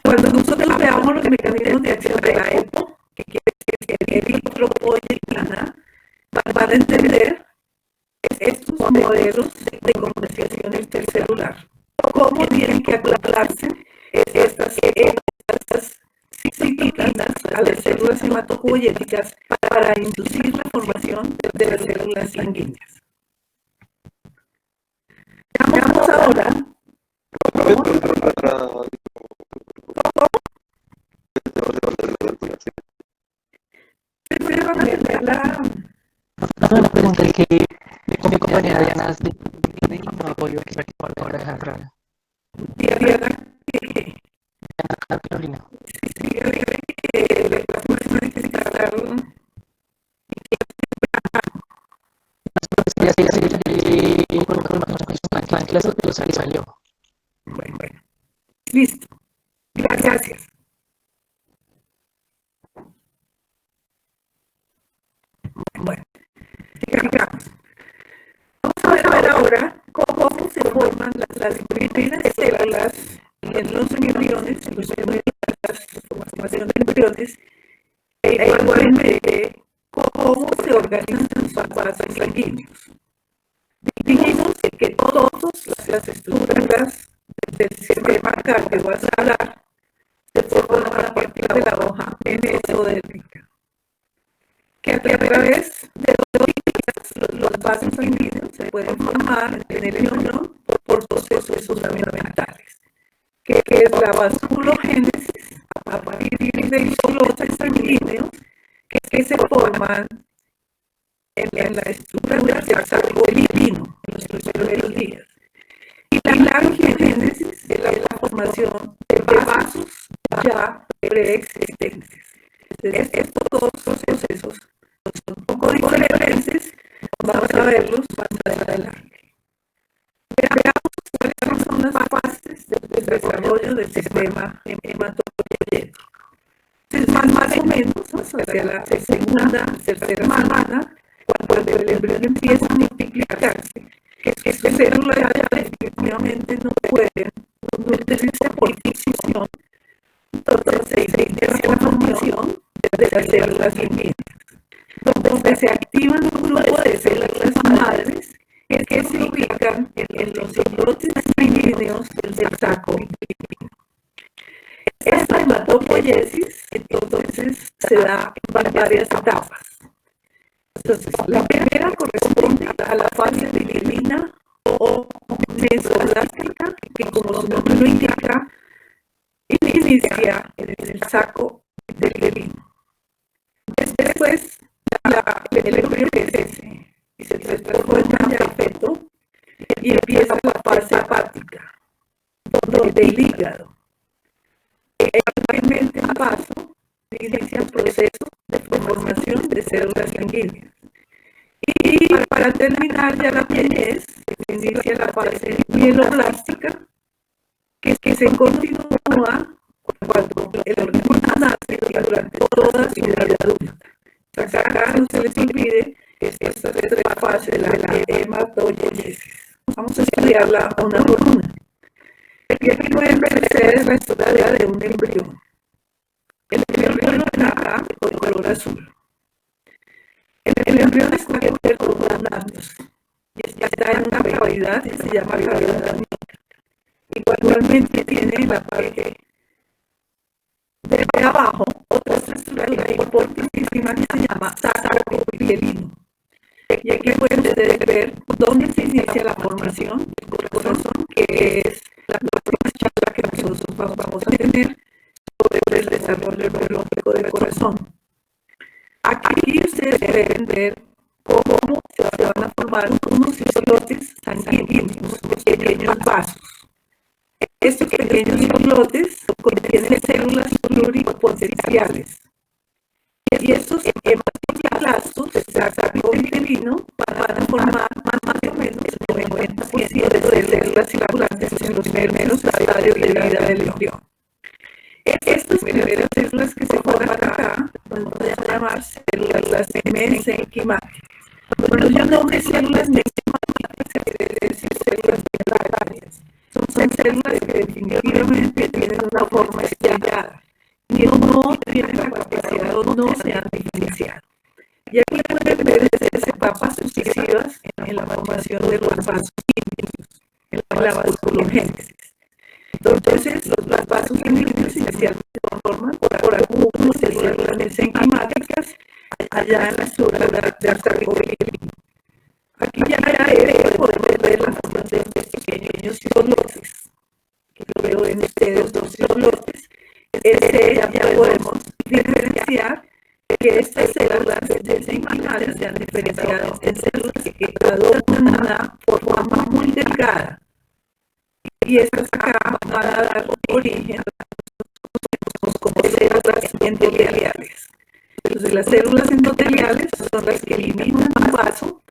Cuando nosotros veamos los mecanismos de acción de la EPO, que quiere decir que eritropoyetina, van a entender estos modelos de comunicación intercelular. ¿Cómo tienen que acoplarse estas citocinas a las células hematopoyéticas para inducir la formación de las células sanguíneas? Veamos ahora la pregunta es que mi compañera Diana hace no apoyo que ahora dejar rara. Diana Carolina. Sí, las personas que se casaron. Salió. Bueno, listo. Gracias. Bueno, sigamos. Vamos a ver ahora cómo se forman las primeras células en los embriones, en las formación de embriones, e igualmente cómo se organizan sus vasos sanguíneos. las estructuras del sistema cardiovascular se forman a partir de la hoja mesodérmica, que a través de los vasos sanguíneos se pueden formar en el riñón por procesos fundamentales, que es la vasculogénesis a partir de islotes sanguíneos que se forman en la estructura del saco lipino en los primeros días. Y la angiogénesis es la formación de vasos ya preexistentes. Estos dos procesos son un poco diferentes, vamos a verlos más adelante. Veamos cuáles son las fases del desarrollo del sistema hematopoyético. Es más o menos hacia la segunda, tercera semana, cuando el embrión empieza a multiplicarse, que sus células ya definitivamente no pueden nutrirse por fisión, entonces se inicia la formación de las células sanguíneas, donde se activan un grupo de células madres que se ubican en los islotes sanguíneos del saco lipino. Esta hematopoiesis entonces se da en varias etapas. Entonces, la primera corresponde a la fase bilirrina o mesoblástica, que como su nombre lo indica, inicia en el saco del lipino. Después, el embrión crece y se transforma en feto y empieza la fase hepática, donde el hígado, actualmente en paso, inicia el proceso de formación de células sanguíneas. Y para terminar ya la vejez, se inicia la fase mieloblástica, que se continúa cuando el organismo nace y durante toda su vida adulta. Acá no se les olvide estas tres fases de la hematopoiesis. Vamos a estudiarla una por una. Y aquí pueden ver la historia de un embrión. El embrión está acá con color azul. El embrión está cubierto con ganglios y está en una cavidad que se llama cavidad amniótica. Igualmente tiene la parte de abajo otra estructura importantísima que se llama saco pielino. Y aquí pueden ustedes ver dónde se inicia la formación del corazón, que es la próxima charla que nosotros vamos a tener sobre el desarrollo biológico del corazón. Aquí ustedes deben ver cómo se van a formar unos islotes sanguíneos, unos pequeños vasos. Estos pequeños islotes contienen células pluripotenciales. Y estos hematoplatos del saco uterino van a formar más o menos el 90% de células circulantes en los primeros estadios de vida del embrión. Estas primeras células que se forman acá, vamos a llamar células mesenquimáticas. Cuando yo nombre células mesenquimáticas, se quiere decir células mesenquimales. Son células que definitivamente tienen una forma estrellada y no tienen la capacidad o no se han diferenciado. Y aquí pueden ver etapas sucesivas en la formación de los vasos sanguíneos, en la vasculogénesis. Entonces, los vasos sanguíneos inicialmente se forman por algunas células mesenquimáticas allá en la estructura del saco lipino. Aquí ya podemos ver la formación de estos pequeños islotes, que lo veo en ustedes dos islotes. Ya podemos diferenciar que estas células mesenquimales se han diferenciado en células que adoptan una forma muy delgada. Y estas acá van a dar origen a como células endoteliales. Entonces, las células endoteliales son las que eliminan un vaso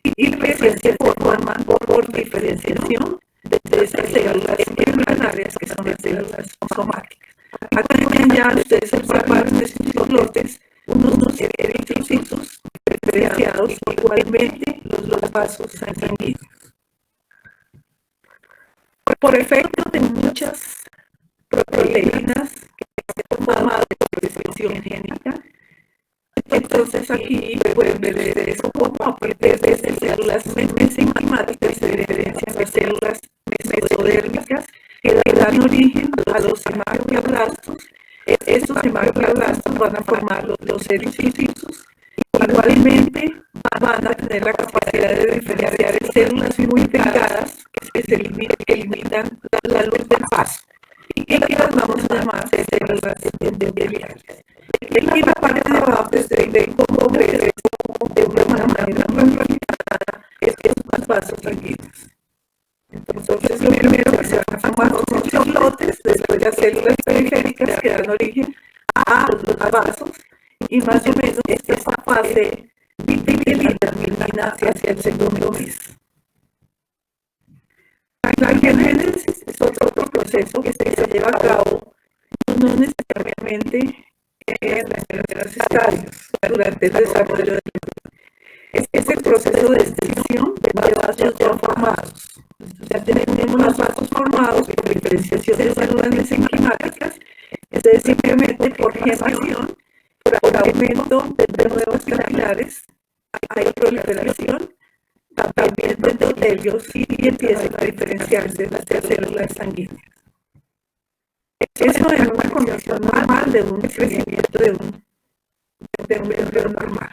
y recién se forman por diferenciación de esas células embrionarias que son las células somáticas. Acá tienen ya ustedes observaron estos islotes, unos eritrocitos diferenciados, igualmente los vasos sanguíneos. Por efecto de muchas proteínas que se han formado por expresión génica, entonces aquí pueden ver eso como a partir de células mesenquimáticas se diferencian las células dan origen a los hematoblásticos. Estos hematoblásticos van a formar los eritrocitos. Igualmente van a tener la capacidad de diferenciar células muy delgadas que limitan la luz del paso y que las vamos a llamar células endoteliales. Aquí en la parte de abajo se ve cómo crece de una manera muy limitada estos vasos sanguíneos. Entonces, lo primero que se van a formar son los islotes, después las células periféricas que dan origen a los vasos, y más o menos esta fase termina hacia el segundo mes. La genénesis es otro proceso que se lleva a cabo no necesariamente en los primeros estadios, durante el desarrollo del es el proceso de extensión de vasos ya formados. Ya tenemos los vasos formados por diferenciación de células mesenquimáticas, es simplemente por gemación, por aumento de nuevos capilares, hay proliferación también de endotelios y empiezan a diferenciarse las células sanguíneas. Eso es una condición normal de un crecimiento de un embrión normal.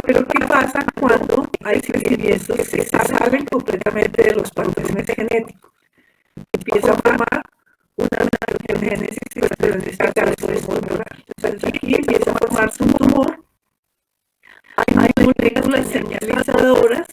Pero ¿qué pasa cuando hay crecimientos que se salen completamente de los patrones genéticos? Empieza a formar una genésis, pero en este caso es hormonal. Entonces aquí empieza a formarse un tumor. Hay moléculas señalizadoras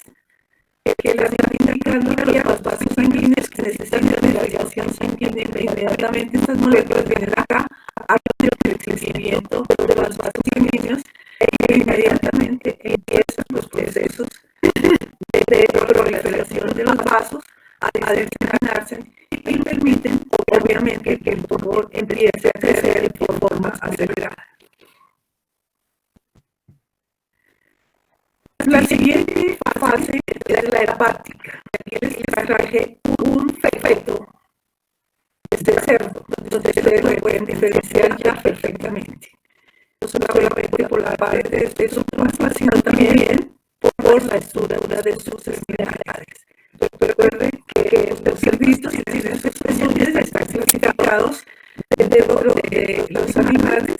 que las están indicando a los vasos sanguíneos que necesitan de irrigación sanguínea. Inmediatamente estas moléculas vienen acá, hablan del crecimiento de los vasos sanguíneos e inmediatamente empiezan los procesos de proliferación de los vasos a desencadenarse y permiten, obviamente, que el tumor empiece a crecer de forma acelerada. La siguiente fase es la hepática. Aquí les traje un feto de cerdo, donde ustedes lo pueden diferenciar ya perfectamente. No solamente por la parte de su trompa, sino también por la estructura de sus extremidades. Recuerden que los servicios que tienen sus pezuñas están clasificados dentro de los animales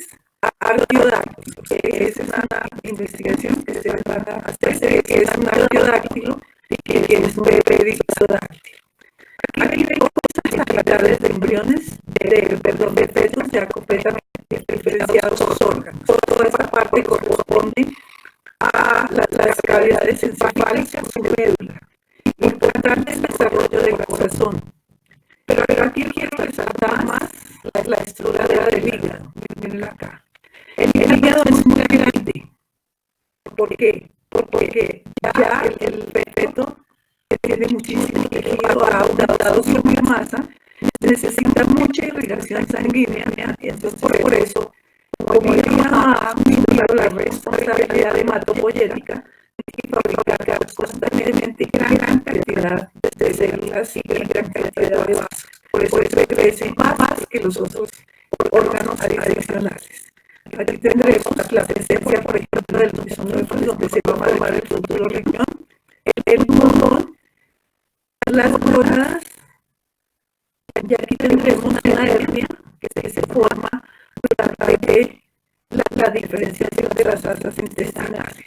artiodáctilos, que es una investigación que se van a hacer, que es un artiodáctilo y que es un pteristodáctilo. Aquí vemos las actividades de embriones, de fetos ya completamente diferenciados los órganos. Toda esta parte corresponde a las cavidades encefálicas y médula. Importante el desarrollo del corazón. Pero aquí quiero resaltar más la estructura del hígado. Miren acá. El hígado es muy grande. ¿Por qué? Porque ya el feto que tiene muchísimo tejido adaptado sobre la masa necesita mucha irrigación sanguínea. Entonces, por eso, como iba a vincular la responsabilidad hematopoyética y fabricar constantemente gran cantidad de células y gran cantidad de vasos. Por eso crecen más que los otros órganos adicionales. Aquí tendremos la presencia, por ejemplo, del lisónefro, donde se va a formar el futuro riñón, el pulmón, las gónadas, y aquí tendremos una hernia que se forma durante la diferenciación de las asas intestinales.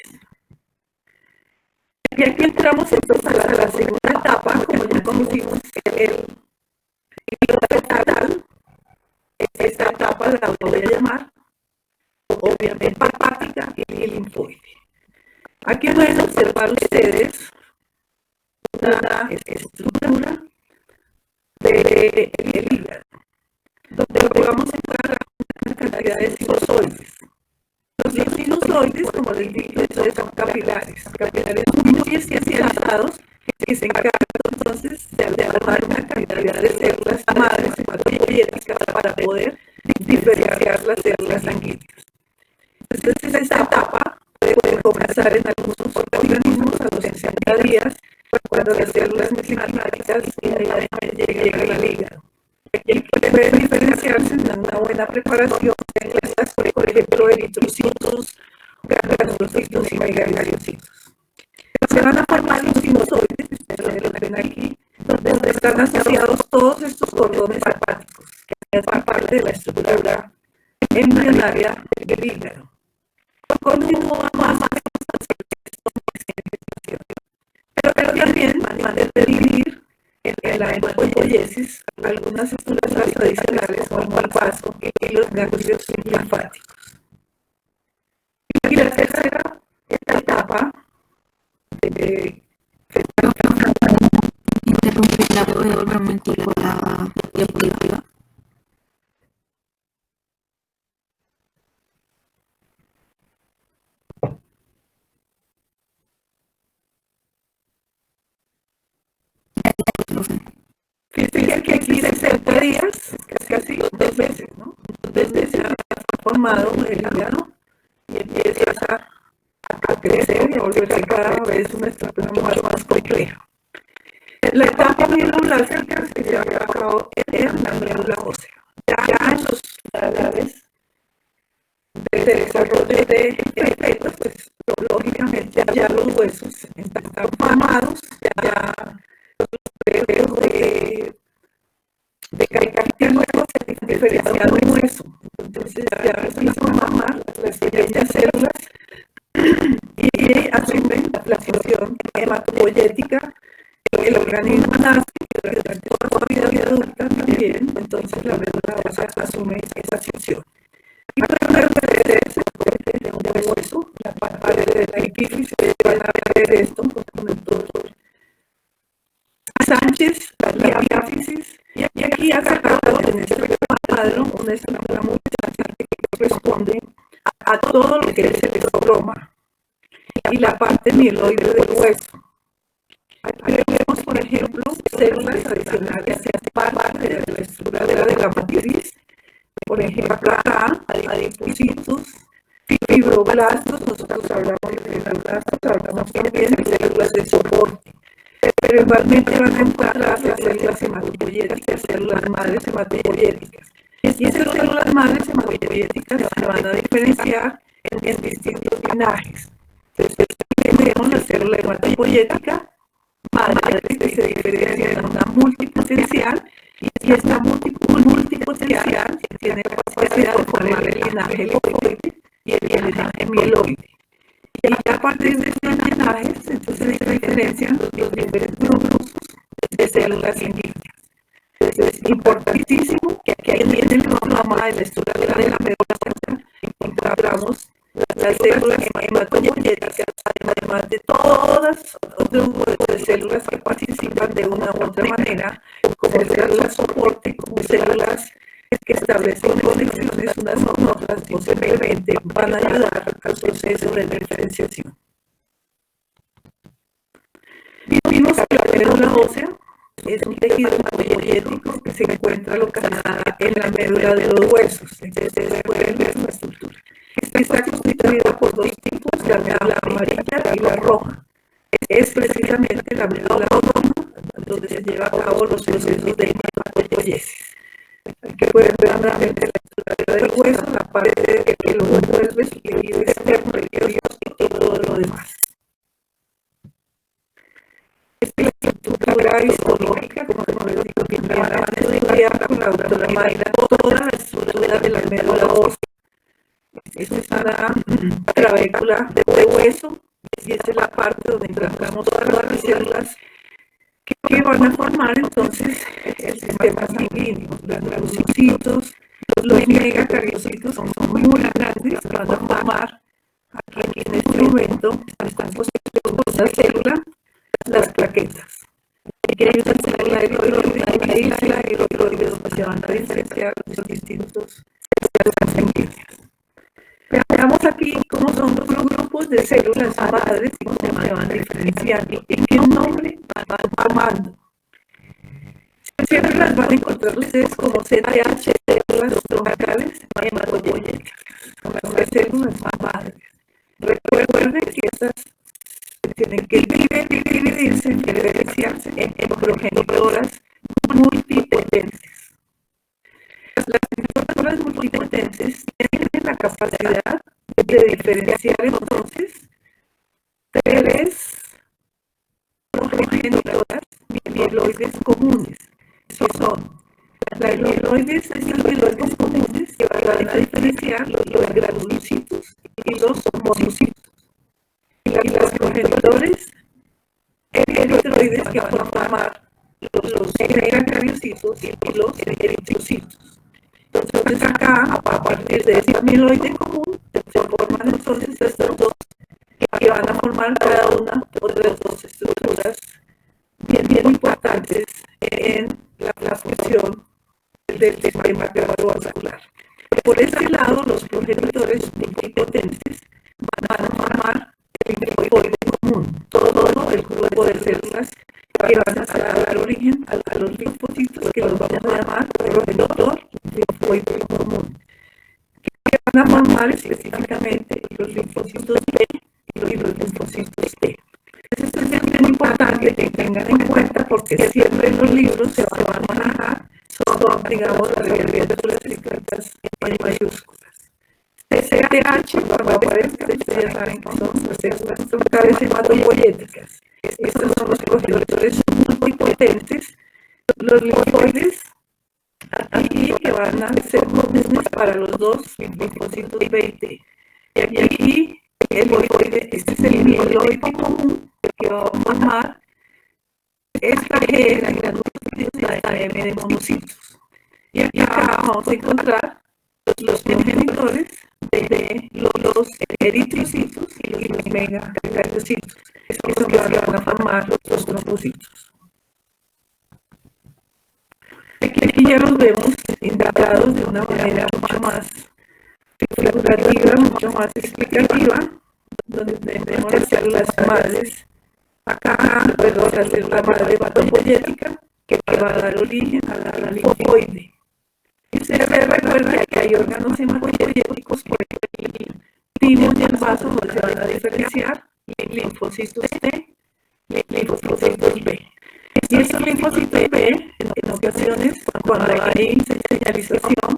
Y aquí entramos entonces a la segunda etapa, como ya conocimos, el hilo fetal. Esta etapa la voy a llamar, obviamente, hepática y linfoide. Aquí pueden observar ustedes una estructura del hígado, donde vamos a encontrar una cantidad de sinusoides. Los sinusoides, como les dije, son capilares muy especializados que se encargan entonces de armar una cantidad de células madres hematopoyéticas para poder diferenciar las células sanguíneas. Entonces, esta etapa puede comenzar en algunos organismos a los 60 días, cuando las células mesenquimáticas llegan al hígado. Y pueden diferenciarse en una buena preparación de estas, por ejemplo, eritrocitos, granulocitos y megalocitos. Se van a formar los sinusoides, ustedes lo ven aquí, donde están asociados todos estos cordones hepáticos. la hematopoiesis, algunas estructuras tradicionales como el vaso y los ganglios linfáticos. Y la tercera etapa de Interrumpirla, puedo repetir la diapositiva. Fíjense que aquí 60 días, casi 2 veces, ¿no? 2 veces se ha formado el hígado y empieza a crecer y a volverse cada vez una estructura mucho más compleja. La etapa mieloblástica que se lleva a cabo en la médula ósea. Ya en los edades de desarrollo de fetos, pues lógicamente ya los huesos están formados, ya los huesos de cartílago se han diferenciado en hueso. Entonces ya empiezan a formar las pequeñas células y asumen la función hematopoyética. El organismo nace y durante toda su vida adulta también, entonces la médula ósea asume esa función. Y para ustedes, de un hueso, la parte de la epífisis, van a ver esto con el doctor Sánchez, la epífisis, y aquí ha sacado en este cuadro una estructura muy interesante que corresponde a todo lo que es el estroma y la parte mieloide del hueso. Aquí vemos, por ejemplo, células adicionales que hacen parte de la estructura de la matriz. Por ejemplo, acá, adipocitos, fibroblastos, nosotros hablamos de fibroblastos, hablamos también de células de soporte. Pero igualmente van a encontrar las células hematopoyéticas, células madres hematopoyéticas. Y esas células madres hematopoyéticas se van a diferenciar en distintos linajes. Entonces, tenemos la célula hematopoyética madre que se diferencia en una multipotencial, y esta multipotencial tiene la capacidad de formar el linaje linfóide y el linaje mieloide. Y a partir de estos linajes, entonces se diferencian los diferentes grupos de células sanguíneas. Entonces es importantísimo que aquí en el cronograma de la estructura de la médula ósea encontramos las células hematopoyéticas, además de todas otros grupos de células que participan de una u otra manera, como células soporte, como células que establecen conexiones unas con otras, posiblemente van a ayudar al proceso de diferenciación. Vimos que la médula ósea es un tejido hematopoyético que se encuentra localizado en la médula de los huesos. Entonces se puede ver la estructura. Está constituida por dos tipos, la médula amarilla y la roja. Es precisamente la médula roja donde se lleva a cabo los procesos de hematopoiesis. Que pueden ver nuevamente la estructura del hueso, la parte que lo envuelve, su tejido externo, el nervioso y todo lo demás. Esta es la estructura histológica, como les digo, que van a estudiar con la doctora Mayra toda la estructura de la médula ósea. Eso es una trabécula de hueso, y esa es la parte donde encontramos todas las células que van a formar entonces el sistema sanguíneo. Los granulocitos, los megacariocitos son muy grandes, que van a formar aquí en este momento, están constituidos por una célula, las plaquetas. Aquí hay una célula eritroide y la célula eritroide donde se van a diferenciar los distintos sistemas sanguíneos. Veamos aquí cómo son los grupos de células madres y cómo se van a diferenciar y qué nombre van tomando. Siempre las van a encontrar ustedes como CTH, células troncales hematopoyéticas, son las células madres. Recuerden que estas tienen que dividirse, diferenciarse en progenitoras multipotentes. Las células multipotentes tienen la capacidad de diferenciar entonces 3 progenitoras mieloides comunes, que son las mieloides comunes que van a diferenciar los granulocitos y los monocitos. Y las progenitores eritroides que van a formar los megacariocitos y los eritrocitos. Entonces acá, a partir de ese amiloide común, se forman entonces estas dos que van a formar cada una de las dos estructuras bien importantes en la función del sistema cardiovascular. Por este lado, los progenitores multipotentes van a formar el linfoide común, todo el grupo de células que van a dar origen a los linfocitos que los vamos a llamar progenitor linfoide común, que van a formar específicamente los linfocitos B y los linfocitos T. Esto es muy importante que tengan en cuenta porque siempre en los libros se van a manejar, son, digamos, las abreviaturas escritas en mayúsculas. TCH, cuando aparezcan, ustedes ya saben que son cabezas hematopoyéticas. Estos son los progenitores muy potentes, los linfoides, aquí que van a ser comunes para los dos linfocitos B y T. Y aquí el linfoide, este es el linfoide común que va a formar esta G en la granulocitos y la M de monocitos. Y acá vamos a encontrar los progenitores de los eritrocitos y los megacariocitos, que son los que van a formar los trombocitos. Aquí ya los vemos indicados de una manera mucho más figurativa, mucho más explicativa, donde tenemos las células madres, acá, perdón, la célula madre hematopoyética, que va a dar origen a la linfoide. Y se recuerda que hay órganos hematopoyéticos, por el timo y el vaso, donde se van a diferenciar linfocitos T y linfocitos B. Y estos linfocitos B, en ocasiones, cuando hay señalización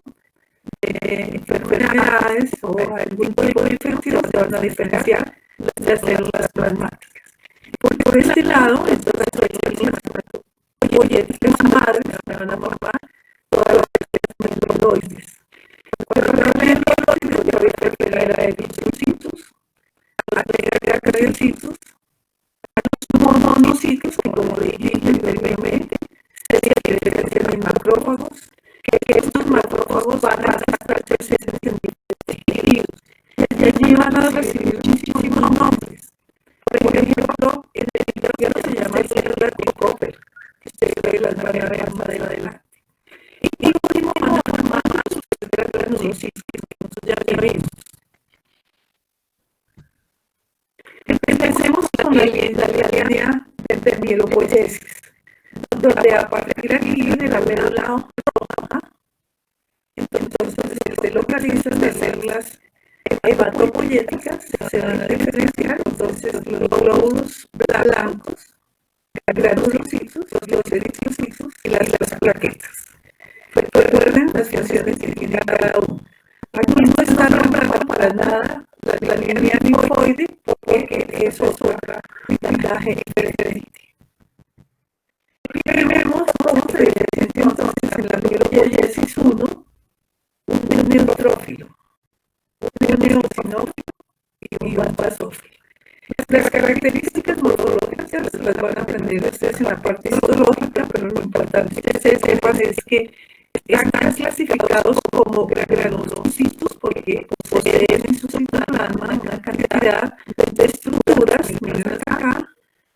de enfermedades o algún tipo de infección, se van a diferenciar las células plasmáticas. Por este lado, estas células hematopoyéticas madres se van a formar todas las metaboloides. Cuando realmente lo que voy a referir a eritrocitos, a megacariocitos, a los monocitos, que como dije anteriormente, se diferencian en macrófagos, que estos macrófagos van a estar presentes en diferentes tejidos. Y allí van a recibir muchísimos nombres. Por ejemplo, en el interior se llama célula de Cooper, que ustedes ven las variables más adelante. Y por último, van a formar sus granulocitos, que nosotros ya vimos. Empecemos con la línea de mielopoiesis, donde a partir aquí de la médula roja, entonces se localizan las células hematopoyéticas, se van a diferenciar entonces los glóbulos blancos, granulocitos, los eritrocitos y las plaquetas. Recuerden las funciones que tiene cada uno. Aquí no está nombrada para nada la línea linfoide porque eso es otra ventaja diferente. Primero, cómo se diferencia entonces en la mielopoiesis 1 un neutrófilo, un eosinófilo y un basófilo. Las características morfológicas las van a aprender ustedes en la parte histológica, pero lo importante que se sepan es que están clasificados como granulocitos porque poseen en su citoplasma una cantidad de estructuras, miren acá,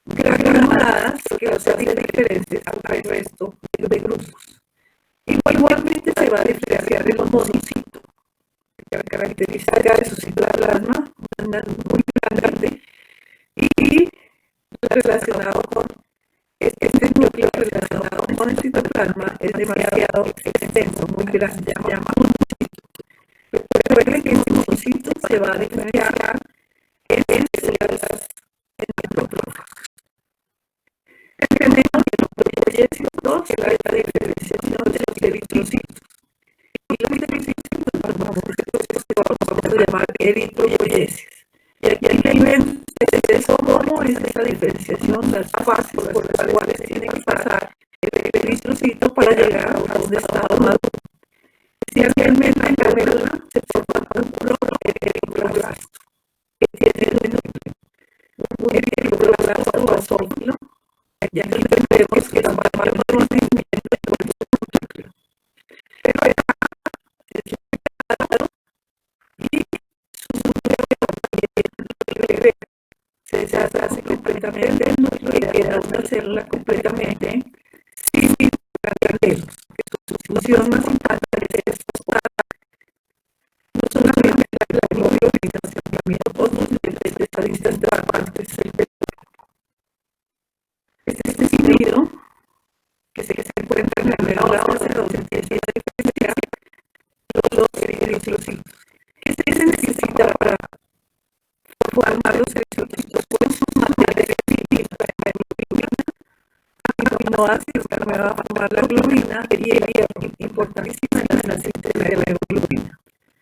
granuladas que los hacen diferentes al resto de grupos. Igualmente se va a diferenciar el monocito, la característica de su citoplasma muy grande y relacionado con este núcleo relacionado con el citoplasma es demasiado extenso, muy grande, se llama monocito. Recuerden que el monocito se va a diferenciar en células endoprófagas. Tenemos el proyecto 2, que es la diferenciación de los eritrocitos. Y los eritrocitos los vamos a llamar eritropoiesis. Y aquí ven cómo es esa diferenciación, las fases por las cuales tiene que pasar el eritrocito para llegar a un estado maduro. Inicialmente en la médula se forma un clorofibroso que tiene un eritroblasto basófilo. Y aquí vemos que la completamente sin granderos, que su función más importante es no solamente la hemoglobina, sino también otros niveles de esta distintas partes del cuerpo. Este individuo que se encuentra en la médula ósea donde empieza a diferenciar los eritrocitos. ¿Qué se necesita para formar los eritrocitos? Pues un material de la hemoglobina, aminoácidos que me va a formar la globina y el hierro, importantísimo en la síntesis de la hemoglobina.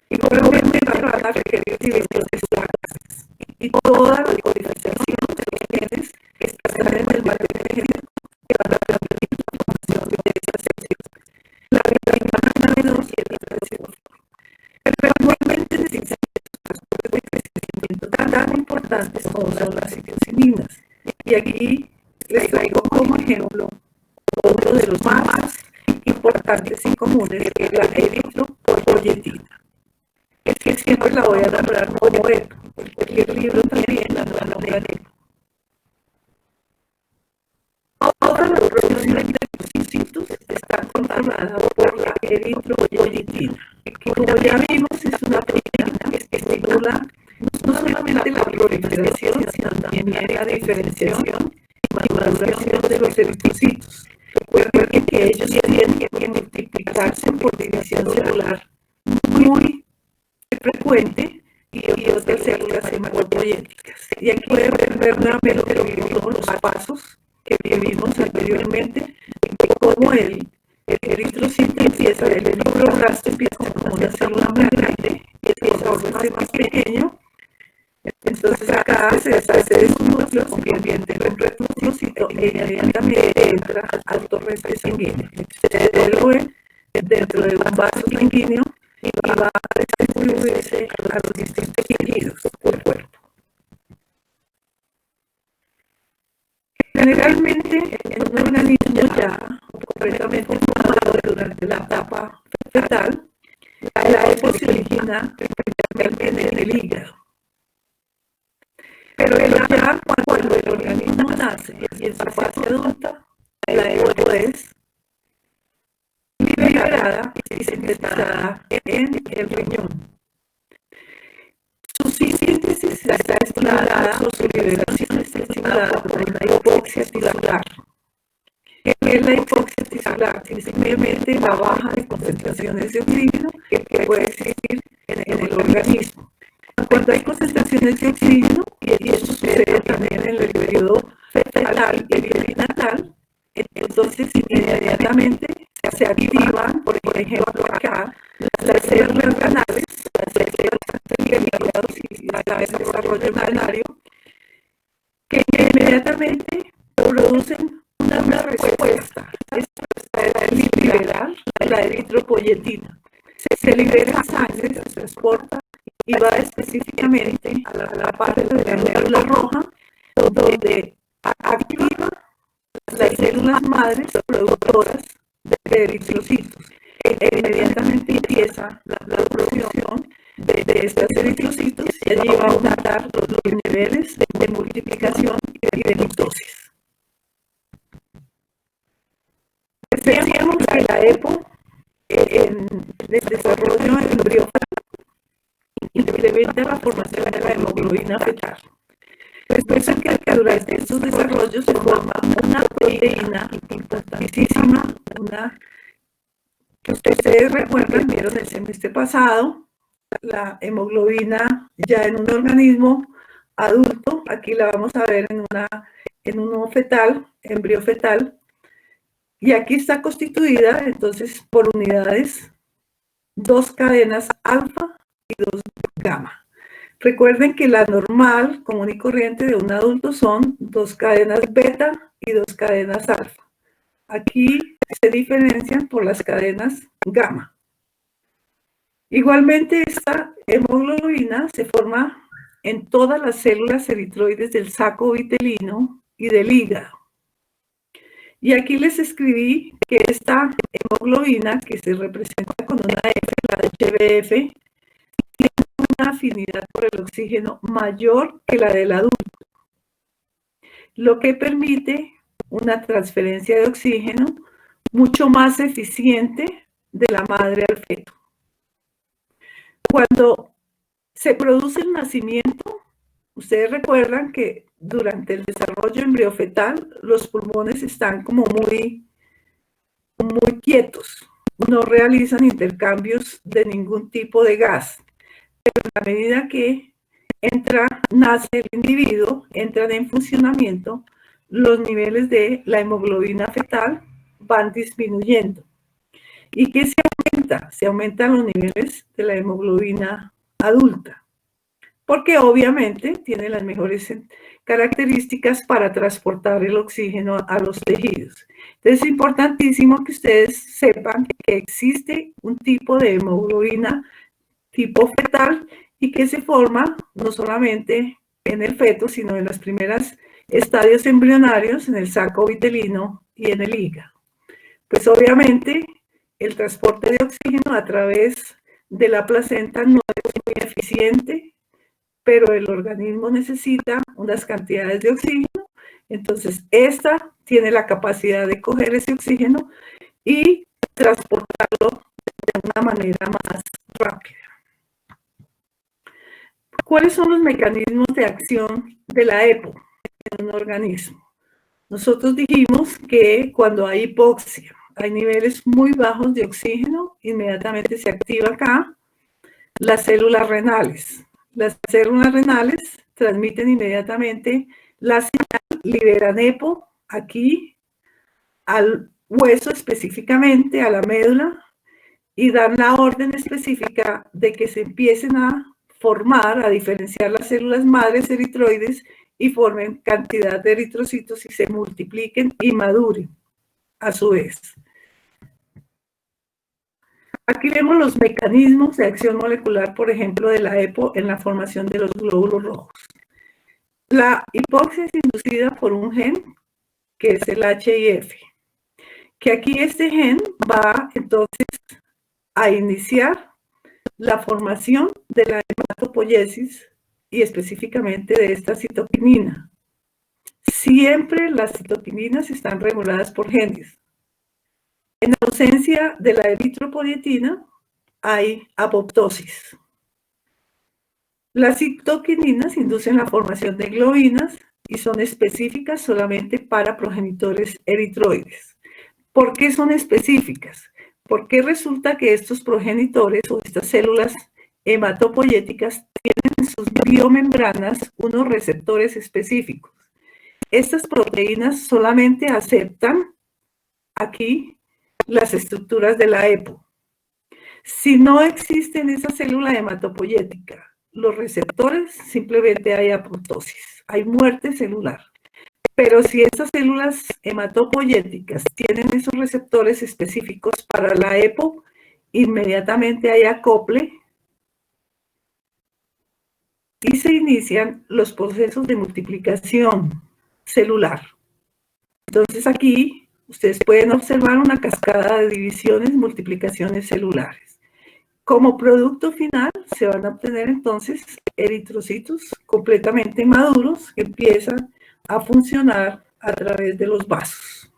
Y probablemente van a requerir divisiones exactas. Y toda la codificación de los genes que están en el material genético que van a permitir la formación de estas secciones. La vitamina B2 y el calcio. Pero igualmente necesitan factores de crecimiento tan importantes como son las citocinas. Y aquí les traigo como ejemplo uno de los más importantes y comunes, que es la eritropoyetina. Es que siempre la voy a nombrar como esto. En cualquier libro también la nombran esto. Toda la producción de eritrocitos está controlada por la eritropoyetina, que como ya vimos es una proteína que estimula no solamente la proliferación, sino también la diferenciación y maduración de los eritrocitos. Recuerden que ellos tienen que multiplicarse por división celular muy frecuente y otras células hematopoyéticas. Y aquí pueden ver nuevamente todos los pasos que vimos anteriormente, de cómo el eritrocito empieza, el eritroblasto empieza como una célula más grande y empieza a volverse más pequeño. Entonces acá se deshace su núcleo, se convierte en un retrocito e inmediatamente entra al torrente sanguíneo. Se devuelve dentro de un vaso sanguíneo y va a distribuirse a los distintos tejidos del cuerpo. Generalmente en un organismo ya completamente formado durante la etapa fetal, la EPO se origina principalmente en el hígado. Pero ya cuando el organismo nace y en su fase adulta, la EPO es liberada y sintetizada en el riñón. Su síntesis está estimulada o su liberación está estimulada por una hipoxia tisular. ¿Qué es la hipoxia tisular? Simplemente la baja de concentraciones de oxígeno que puede existir en el organismo. Cuando hay concentraciones de oxígeno, y esto sucede también en el periodo fetal y perinatal, entonces inmediatamente se activan, por ejemplo acá, las células renales, las células anteriores y las de desarrollo embrionario, que inmediatamente producen una respuesta. Esta respuesta es liberar la eritropoyetina. Se libera en sangre, se transporta y va específicamente a la parte de la médula roja, donde activa las células madres productoras de eritrocitos. Inmediatamente empieza la producción de estos eritrocitos y allí va a aumentar los niveles de multiplicación y de mitosis. Decíamos que la EPO en el desarrollo embrionario incrementa la formación de la hemoglobina fetal. Después que durante estos desarrollos se forma una proteína importantísima, una que ustedes recuerdan, vieron el semestre pasado, la hemoglobina ya en un organismo adulto, aquí la vamos a ver en un fetal, embrión fetal, y aquí está constituida entonces por unidades, 2 cadenas alfa y 2 gamma. Recuerden que la normal, común y corriente de un adulto son 2 cadenas beta y 2 cadenas alfa. Aquí se diferencian por las cadenas gamma. Igualmente esta hemoglobina se forma en todas las células eritroides del saco vitelino y del hígado. Y aquí les escribí que esta hemoglobina, que se representa con una F, la HbF, tiene una afinidad por el oxígeno mayor que la del adulto, lo que permite una transferencia de oxígeno mucho más eficiente de la madre al feto. Cuando se produce el nacimiento, ustedes recuerdan que durante el desarrollo embriofetal los pulmones están como muy quietos, no realizan intercambios de ningún tipo de gas, pero a medida que nace el individuo, entran en funcionamiento, los niveles de la hemoglobina fetal van disminuyendo. ¿Y qué se aumenta? Se aumentan los niveles de la hemoglobina adulta, porque obviamente tiene las mejores características para transportar el oxígeno a los tejidos. Entonces es importantísimo que ustedes sepan que existe un tipo de hemoglobina tipo fetal y que se forma no solamente en el feto, sino en los primeros estadios embrionarios, en el saco vitelino y en el hígado. Pues obviamente el transporte de oxígeno a través de la placenta no es muy eficiente, pero el organismo necesita unas cantidades de oxígeno, entonces esta tiene la capacidad de coger ese oxígeno y transportarlo de una manera más rápida. ¿Cuáles son los mecanismos de acción de la EPO en un organismo? Nosotros dijimos que cuando hay hipoxia, hay niveles muy bajos de oxígeno, inmediatamente se activa acá las células renales. Las células renales transmiten inmediatamente la señal, liberan EPO aquí al hueso específicamente, a la médula, y dan la orden específica de que se empiecen a formar, a diferenciar las células madres eritroides y formen cantidad de eritrocitos y se multipliquen y maduren a su vez. Aquí vemos los mecanismos de acción molecular, por ejemplo, de la EPO en la formación de los glóbulos rojos. La hipoxia es inducida por un gen que es el HIF, que aquí este gen va entonces a iniciar la formación de la hematopoiesis y específicamente de esta citoquinina. Siempre las citoquininas están reguladas por genes. En ausencia de la eritropoietina hay apoptosis. Las citoquininas inducen la formación de globinas y son específicas solamente para progenitores eritroides. ¿Por qué son específicas? Porque resulta que estos progenitores o estas células hematopoyéticas tienen en sus biomembranas unos receptores específicos. Estas proteínas solamente aceptan aquí las estructuras de la EPO. Si no existe en esa célula hematopoyética los receptores, simplemente hay apoptosis, hay muerte celular. Pero si estas células hematopoyéticas tienen esos receptores específicos para la EPO, inmediatamente hay acople y se inician los procesos de multiplicación celular. Entonces aquí ustedes pueden observar una cascada de divisiones, multiplicaciones celulares. Como producto final se van a obtener entonces eritrocitos completamente maduros que empiezan a funcionar a través de los vasos.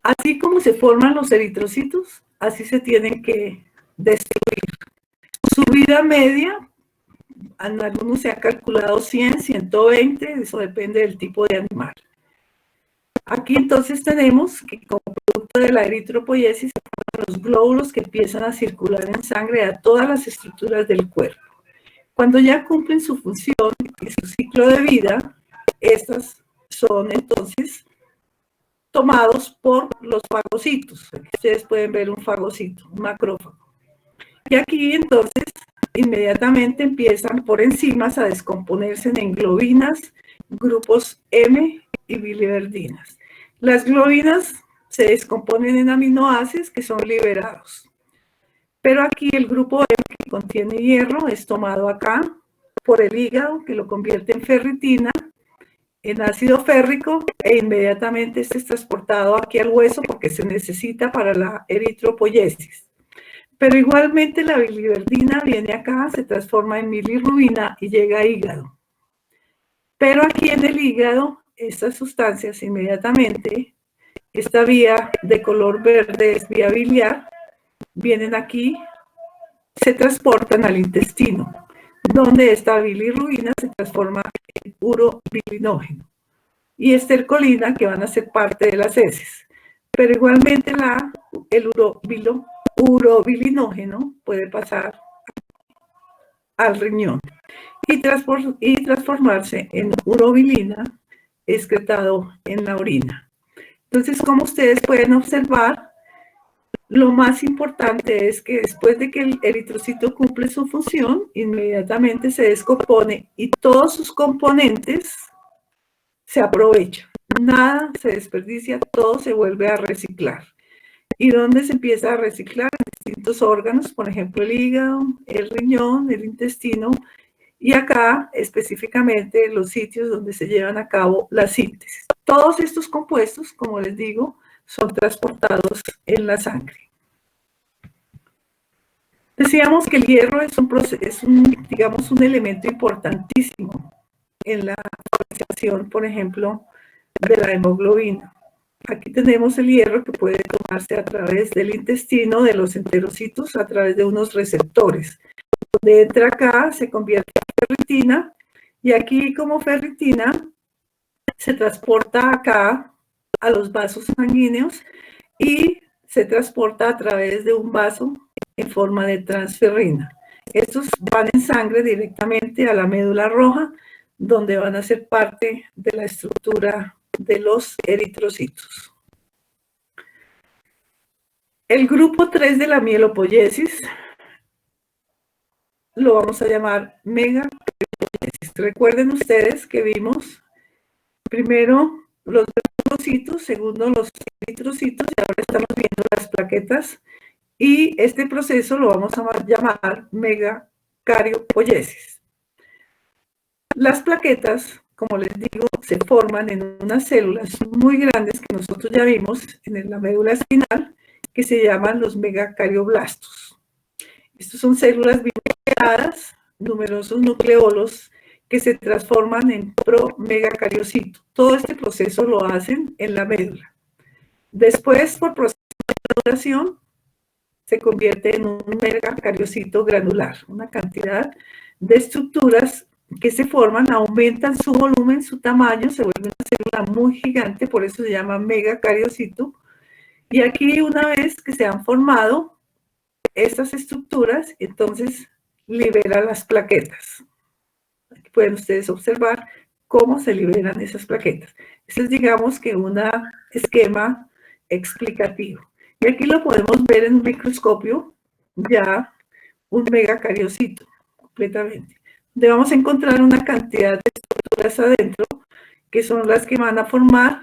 Así como se forman los eritrocitos, así se tienen que destruir. Su vida media, en algunos se ha calculado 100, 120, eso depende del tipo de animal. Aquí entonces tenemos que como producto de la eritropoiesis los glóbulos que empiezan a circular en sangre a todas las estructuras del cuerpo. Cuando ya cumplen su función y su ciclo de vida, estas son entonces tomados por los fagocitos. Aquí ustedes pueden ver un fagocito, un macrófago. Y aquí entonces inmediatamente empiezan por enzimas a descomponerse en globinas, grupos M y biliverdinas. Las globinas se descomponen en aminoácidos que son liberados. Pero aquí el grupo M que contiene hierro es tomado acá por el hígado que lo convierte en ferritina, en ácido férrico e inmediatamente este es transportado aquí al hueso porque se necesita para la eritropoiesis. Pero igualmente la biliverdina viene acá, se transforma en bilirrubina y llega a hígado. Pero aquí en el hígado estas sustancias inmediatamente, esta vía de color verde es vía biliar, vienen aquí, se transportan al intestino, donde esta bilirrubina se transforma en urobilinógeno y estercolina, que van a ser parte de las heces. Pero igualmente el urobilinógeno puede pasar al riñón y transformarse en urobilina excretado en la orina. Entonces, como ustedes pueden observar, lo más importante es que después de que el eritrocito cumple su función, inmediatamente se descompone y todos sus componentes se aprovechan. Nada se desperdicia, todo se vuelve a reciclar. ¿Y dónde se empieza a reciclar? En distintos órganos, por ejemplo, el hígado, el riñón, el intestino, y acá específicamente los sitios donde se llevan a cabo la síntesis. Todos estos compuestos, como les digo, son transportados en la sangre. Decíamos que el hierro es digamos, un elemento importantísimo en la formación, por ejemplo, de la hemoglobina. Aquí tenemos el hierro que puede tomarse a través del intestino, de los enterocitos, a través de unos receptores. Donde entra acá, se convierte en ferritina, y aquí como ferritina se transporta acá a los vasos sanguíneos y se transporta a través de un vaso en forma de transferrina. Estos van en sangre directamente a la médula roja, donde van a ser parte de la estructura de los eritrocitos. El grupo 3 de la mielopoiesis lo vamos a llamar megakaryopoiesis. Recuerden ustedes que vimos primero los eritrocitos, segundo los eritrocitos, y ahora estamos viendo las plaquetas, y este proceso lo vamos a llamar megakaryopoiesis. Las plaquetas, como les digo, se forman en unas células muy grandes que nosotros ya vimos en la médula espinal, que se llaman los megakardioblastos. Estos son células binucleadas, numerosos nucleolos, que se transforman en promegacariocito. Todo este proceso lo hacen en la médula. Después, por proceso de maduración, se convierte en un megacariocito granular. Una cantidad de estructuras que se forman, aumentan su volumen, su tamaño, se vuelve una célula muy gigante, por eso se llama megacariocito. Y aquí, una vez que se han formado estas estructuras, entonces libera las plaquetas. Aquí pueden ustedes observar cómo se liberan esas plaquetas. Este es, digamos, que un esquema explicativo. Y aquí lo podemos ver en un microscopio, ya un megacariocito, completamente. Donde vamos a encontrar una cantidad de estructuras adentro, que son las que van a formar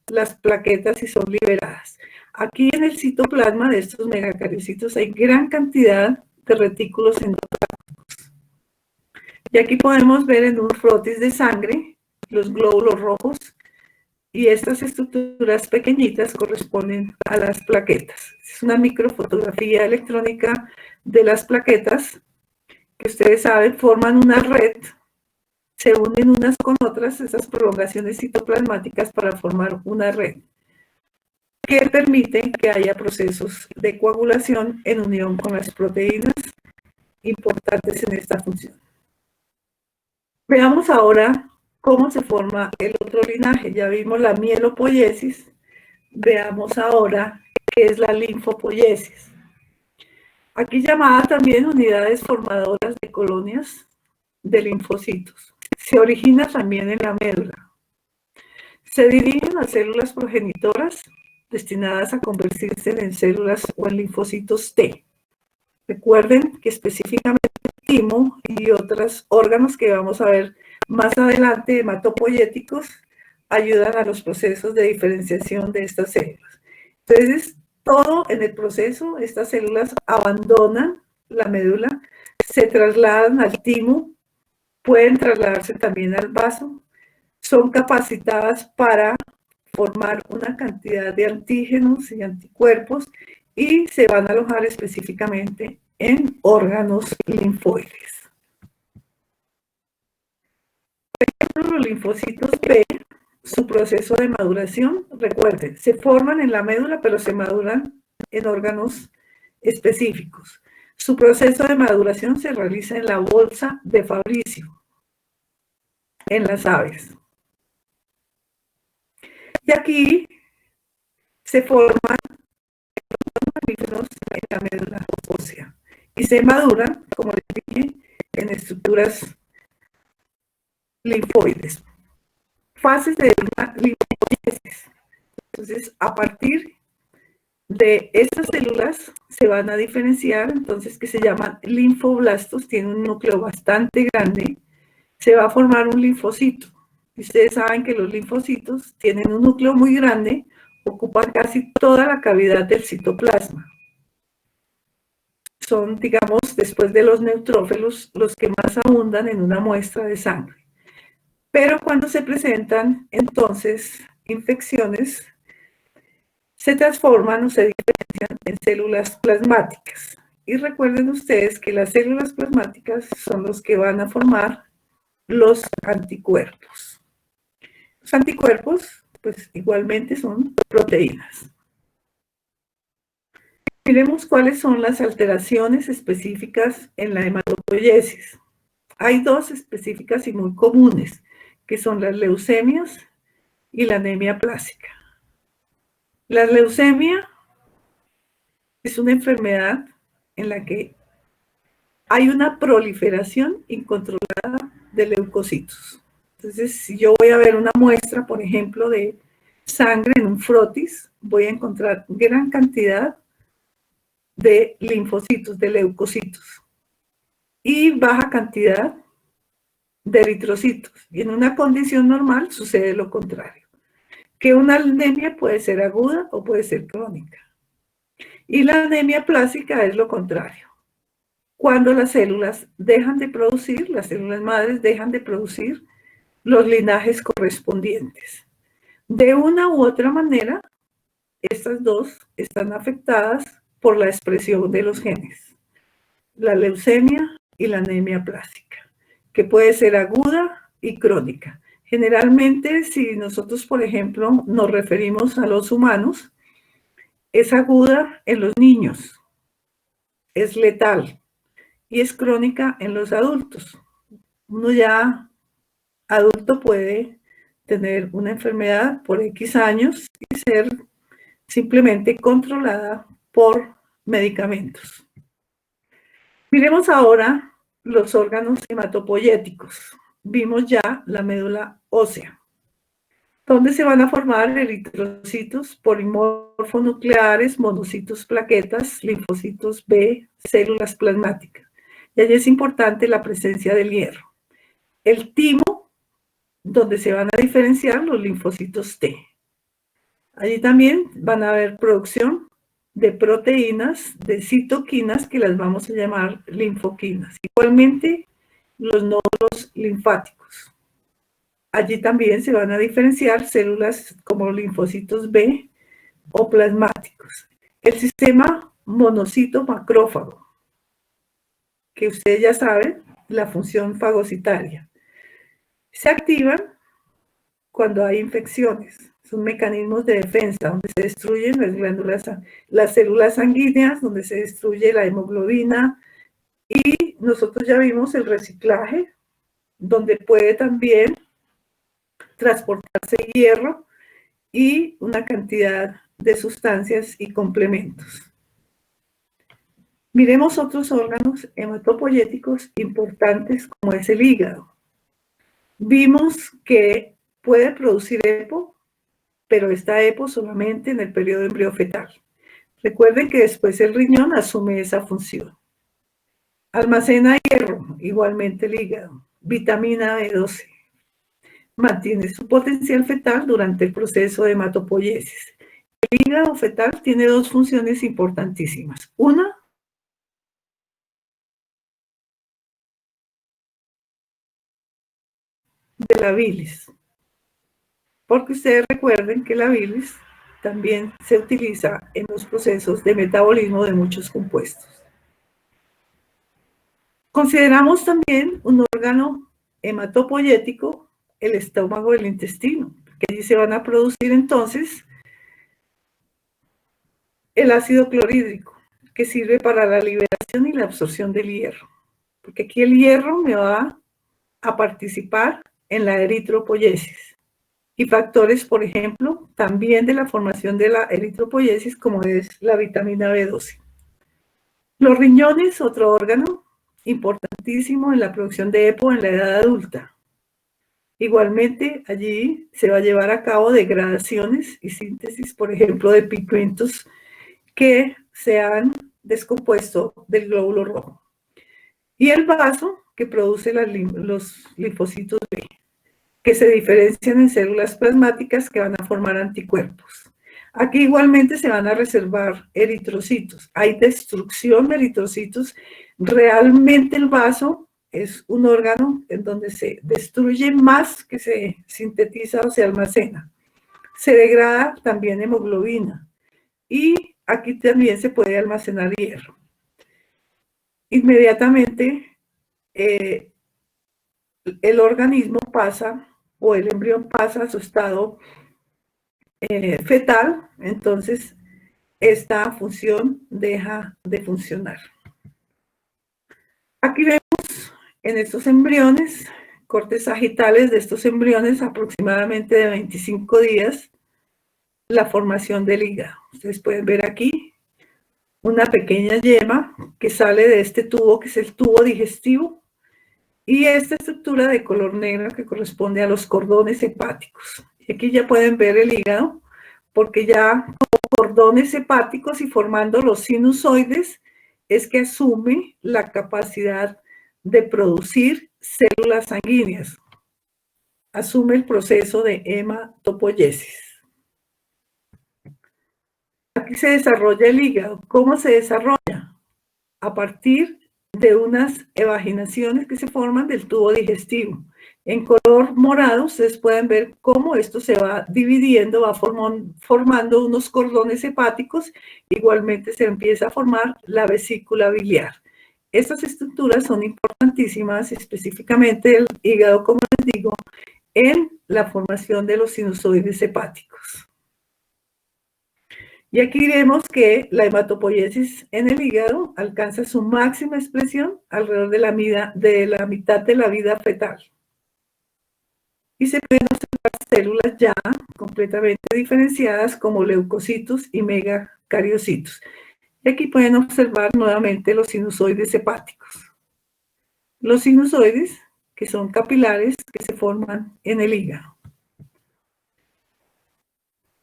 las plaquetas y son liberadas. Aquí en el citoplasma de estos megacariocitos hay gran cantidad de retículos endoplasmáticos. Y aquí podemos ver en un frotis de sangre los glóbulos rojos, y estas estructuras pequeñitas corresponden a las plaquetas. Es una microfotografía electrónica de las plaquetas, que ustedes saben forman una red, se unen unas con otras, esas prolongaciones citoplasmáticas, para formar una red que permite que haya procesos de coagulación en unión con las proteínas importantes en esta función. Veamos ahora cómo se forma el otro linaje. Ya vimos la mielopoiesis, veamos ahora qué es la linfopoiesis. Aquí llamada también unidades formadoras de colonias de linfocitos. Se origina también en la médula. Se dirigen a células progenitoras destinadas a convertirse en células o en linfocitos T. Recuerden que específicamente el timo y otros órganos que vamos a ver más adelante, hematopoyéticos, ayudan a los procesos de diferenciación de estas células. Entonces, todo en el proceso, estas células abandonan la médula, se trasladan al timo, pueden trasladarse también al vaso, son capacitadas para formar una cantidad de antígenos y anticuerpos y se van a alojar específicamente en órganos linfoides. Los linfocitos B su proceso de maduración, recuerden, se forman en la médula, pero se maduran en órganos específicos. Su proceso de maduración se realiza en la bolsa de Fabricio, en las aves. Y aquí se forman mamíferos en la médula ósea y se maduran, como les dije, en estructuras linfoides. Fases de una linfopoiesis. Entonces, a partir de estas células se van a diferenciar, entonces, que se llaman linfoblastos, tienen un núcleo bastante grande, se va a formar un linfocito. Y ustedes saben que los linfocitos tienen un núcleo muy grande, ocupan casi toda la cavidad del citoplasma. Son, digamos, después de los neutrófilos, los que más abundan en una muestra de sangre. Pero cuando se presentan, entonces, infecciones, se transforman o se diferencian en células plasmáticas. Y recuerden ustedes que las células plasmáticas son los que van a formar los anticuerpos. Los anticuerpos, pues igualmente son proteínas. Miremos cuáles son las alteraciones específicas en la hematopoiesis. Hay dos específicas y muy comunes, que son las leucemias y la anemia plástica. La leucemia es una enfermedad en la que hay una proliferación incontrolada de leucocitos. Entonces, si yo voy a ver una muestra, por ejemplo, de sangre en un frotis, voy a encontrar gran cantidad de linfocitos, de leucocitos, y baja cantidad de eritrocitos. Y en una condición normal sucede lo contrario, que una anemia puede ser aguda o puede ser crónica. Y la anemia plástica es lo contrario. Cuando las células dejan de producir, las células madres dejan de producir los linajes correspondientes. De una u otra manera, estas dos están afectadas por la expresión de los genes, la leucemia y la anemia plástica, que puede ser aguda y crónica. Generalmente, si nosotros, por ejemplo, nos referimos a los humanos, es aguda en los niños, es letal y es crónica en los adultos. Uno ya adulto puede tener una enfermedad por X años y ser simplemente controlada por medicamentos. Miremos ahora los órganos hematopoyéticos. Vimos ya la médula ósea, donde se van a formar eritrocitos, polimorfonucleares, monocitos, plaquetas, linfocitos B, células plasmáticas. Y allí es importante la presencia del hierro. El timo, donde se van a diferenciar los linfocitos T. Allí también van a haber producción de proteínas, de citoquinas, que las vamos a llamar linfoquinas. Igualmente, los nódulos linfáticos. Allí también se van a diferenciar células como linfocitos B o plasmáticos. El sistema monocito-macrófago, que ustedes ya saben, la función fagocitaria. Se activan cuando hay infecciones. Son mecanismos de defensa, donde se destruyen las glándulas, las células sanguíneas, donde se destruye la hemoglobina. Y nosotros ya vimos el reciclaje, donde puede también transportarse hierro y una cantidad de sustancias y complementos. Miremos otros órganos hematopoyéticos importantes, como es el hígado. Vimos que puede producir EPO, pero esta EPO solamente en el periodo embriofetal. Recuerden que después el riñón asume esa función. Almacena hierro, igualmente el hígado. Vitamina B12. Mantiene su potencial fetal durante el proceso de hematopoiesis. El hígado fetal tiene dos funciones importantísimas. Una, de la bilis. Porque ustedes recuerden que la bilis también se utiliza en los procesos de metabolismo de muchos compuestos. Consideramos también un órgano hematopoyético el estómago y el intestino. que allí se van a producir entonces el ácido clorhídrico, que sirve para la liberación y la absorción del hierro. Porque aquí el hierro me va a participar en la eritropoyesis. Y factores, por ejemplo, también de la formación de la eritropoyesis, como es la vitamina B12. Los riñones, otro órgano importantísimo en la producción de EPO en la edad adulta. Igualmente, allí se va a llevar a cabo degradaciones y síntesis, por ejemplo, de pigmentos que se han descompuesto del glóbulo rojo. Y el vaso, que produce los linfocitos B, que se diferencian en células plasmáticas que van a formar anticuerpos. Aquí igualmente se van a reservar eritrocitos. Hay destrucción de eritrocitos. Realmente el vaso es un órgano en donde se destruye más que se sintetiza o se almacena. Se degrada también hemoglobina. Y aquí también se puede almacenar hierro. Inmediatamente el organismo pasa, o el embrión pasa a su estado fetal, entonces esta función deja de funcionar. Aquí vemos en estos embriones, cortes sagitales de estos embriones aproximadamente de 25 días, la formación del hígado. Ustedes pueden ver aquí una pequeña yema que sale de este tubo, que es el tubo digestivo, y esta estructura de color negro que corresponde a los cordones hepáticos. Y aquí ya pueden ver el hígado, porque ya como cordones hepáticos y formando los sinusoides es que asume la capacidad de producir células sanguíneas. Asume el proceso de hematopoiesis. Aquí se desarrolla el hígado. ¿Cómo se desarrolla? A partir de unas evaginaciones que se forman del tubo digestivo. En color morado ustedes pueden ver cómo esto se va dividiendo, va formando unos cordones hepáticos. Igualmente se empieza a formar la vesícula biliar. Estas estructuras son importantísimas, específicamente el hígado, como les digo, en la formación de los sinusoides hepáticos. Y aquí vemos que la hematopoiesis en el hígado alcanza su máxima expresión alrededor de la mitad de la vida fetal. Y se pueden observar células ya completamente diferenciadas como leucocitos y megacariocitos. Y aquí pueden observar nuevamente los sinusoides hepáticos. Los sinusoides, que son capilares, que se forman en el hígado.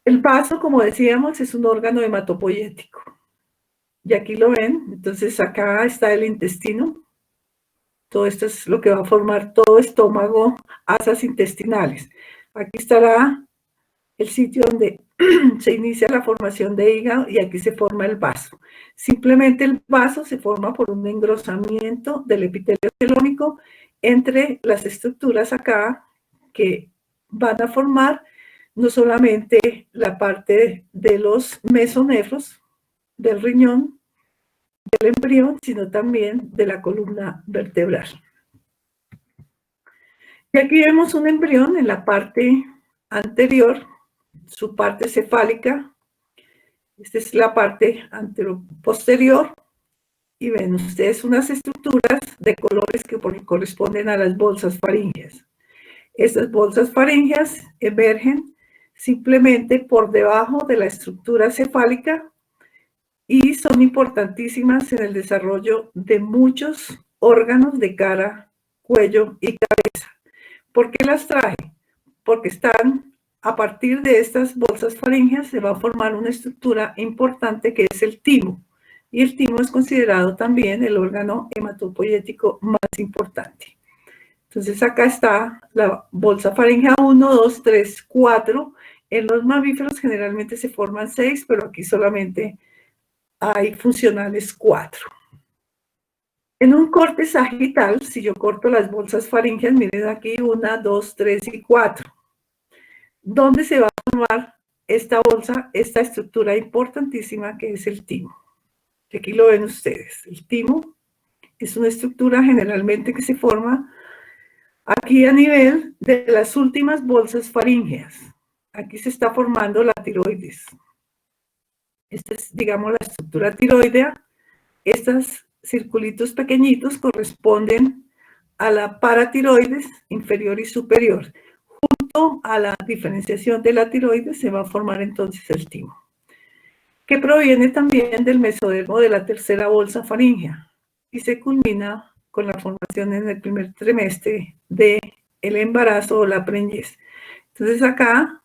El vaso, como decíamos, es un órgano hematopoyético. Y aquí lo ven, entonces acá está el intestino. Todo esto es lo que va a formar todo estómago, asas intestinales. Aquí estará el sitio donde se inicia la formación de hígado y aquí se forma el vaso. Simplemente el vaso se forma por un engrosamiento del epitelio telómico entre las estructuras acá que van a formar no solamente la parte de los mesonefros, del riñón, del embrión, sino también de la columna vertebral. Y aquí vemos un embrión en la parte anterior, su parte cefálica. Esta es la parte anteroposterior. Y ven ustedes unas estructuras de colores que corresponden a las bolsas faríngeas. Estas bolsas faríngeas emergen simplemente por debajo de la estructura cefálica y son importantísimas en el desarrollo de muchos órganos de cara, cuello y cabeza. ¿Por qué las traje? Porque están, a partir de estas bolsas faríngeas se va a formar una estructura importante que es el timo. Y el timo es considerado también el órgano hematopoyético más importante. Entonces acá está la bolsa faríngea 1, 2, 3, 4. En los mamíferos generalmente se forman 6, pero aquí solamente hay funcionales 4. En un corte sagital, si yo corto las bolsas faríngeas, miren aquí 1, 2, 3 y 4. ¿Dónde se va a formar esta bolsa, esta estructura importantísima que es el timo? Aquí lo ven ustedes. El timo es una estructura generalmente que se forma aquí a nivel de las últimas bolsas faríngeas. aquí se está formando la tiroides. Esta es, digamos, la estructura tiroidea. Estos circulitos pequeñitos corresponden a la paratiroides inferior y superior. Junto a la diferenciación de la tiroides se va a formar entonces el timo, que proviene también del mesodermo de la tercera bolsa faríngea y se culmina con la formación en el primer trimestre del embarazo o la preñez. Entonces acá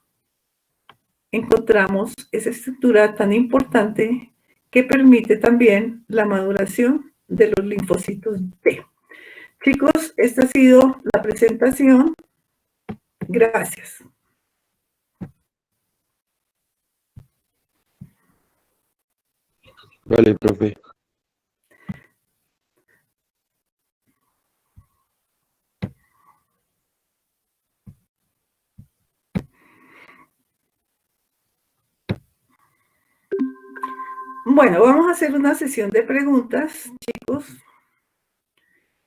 encontramos esa estructura tan importante que permite también la maduración de los linfocitos T. Chicos, esta ha sido la presentación. Gracias. Vale, profe. Bueno, vamos a hacer una sesión de preguntas, chicos.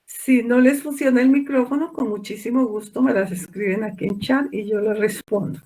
Si no les funciona el micrófono, con muchísimo gusto me las escriben aquí en chat y yo les respondo.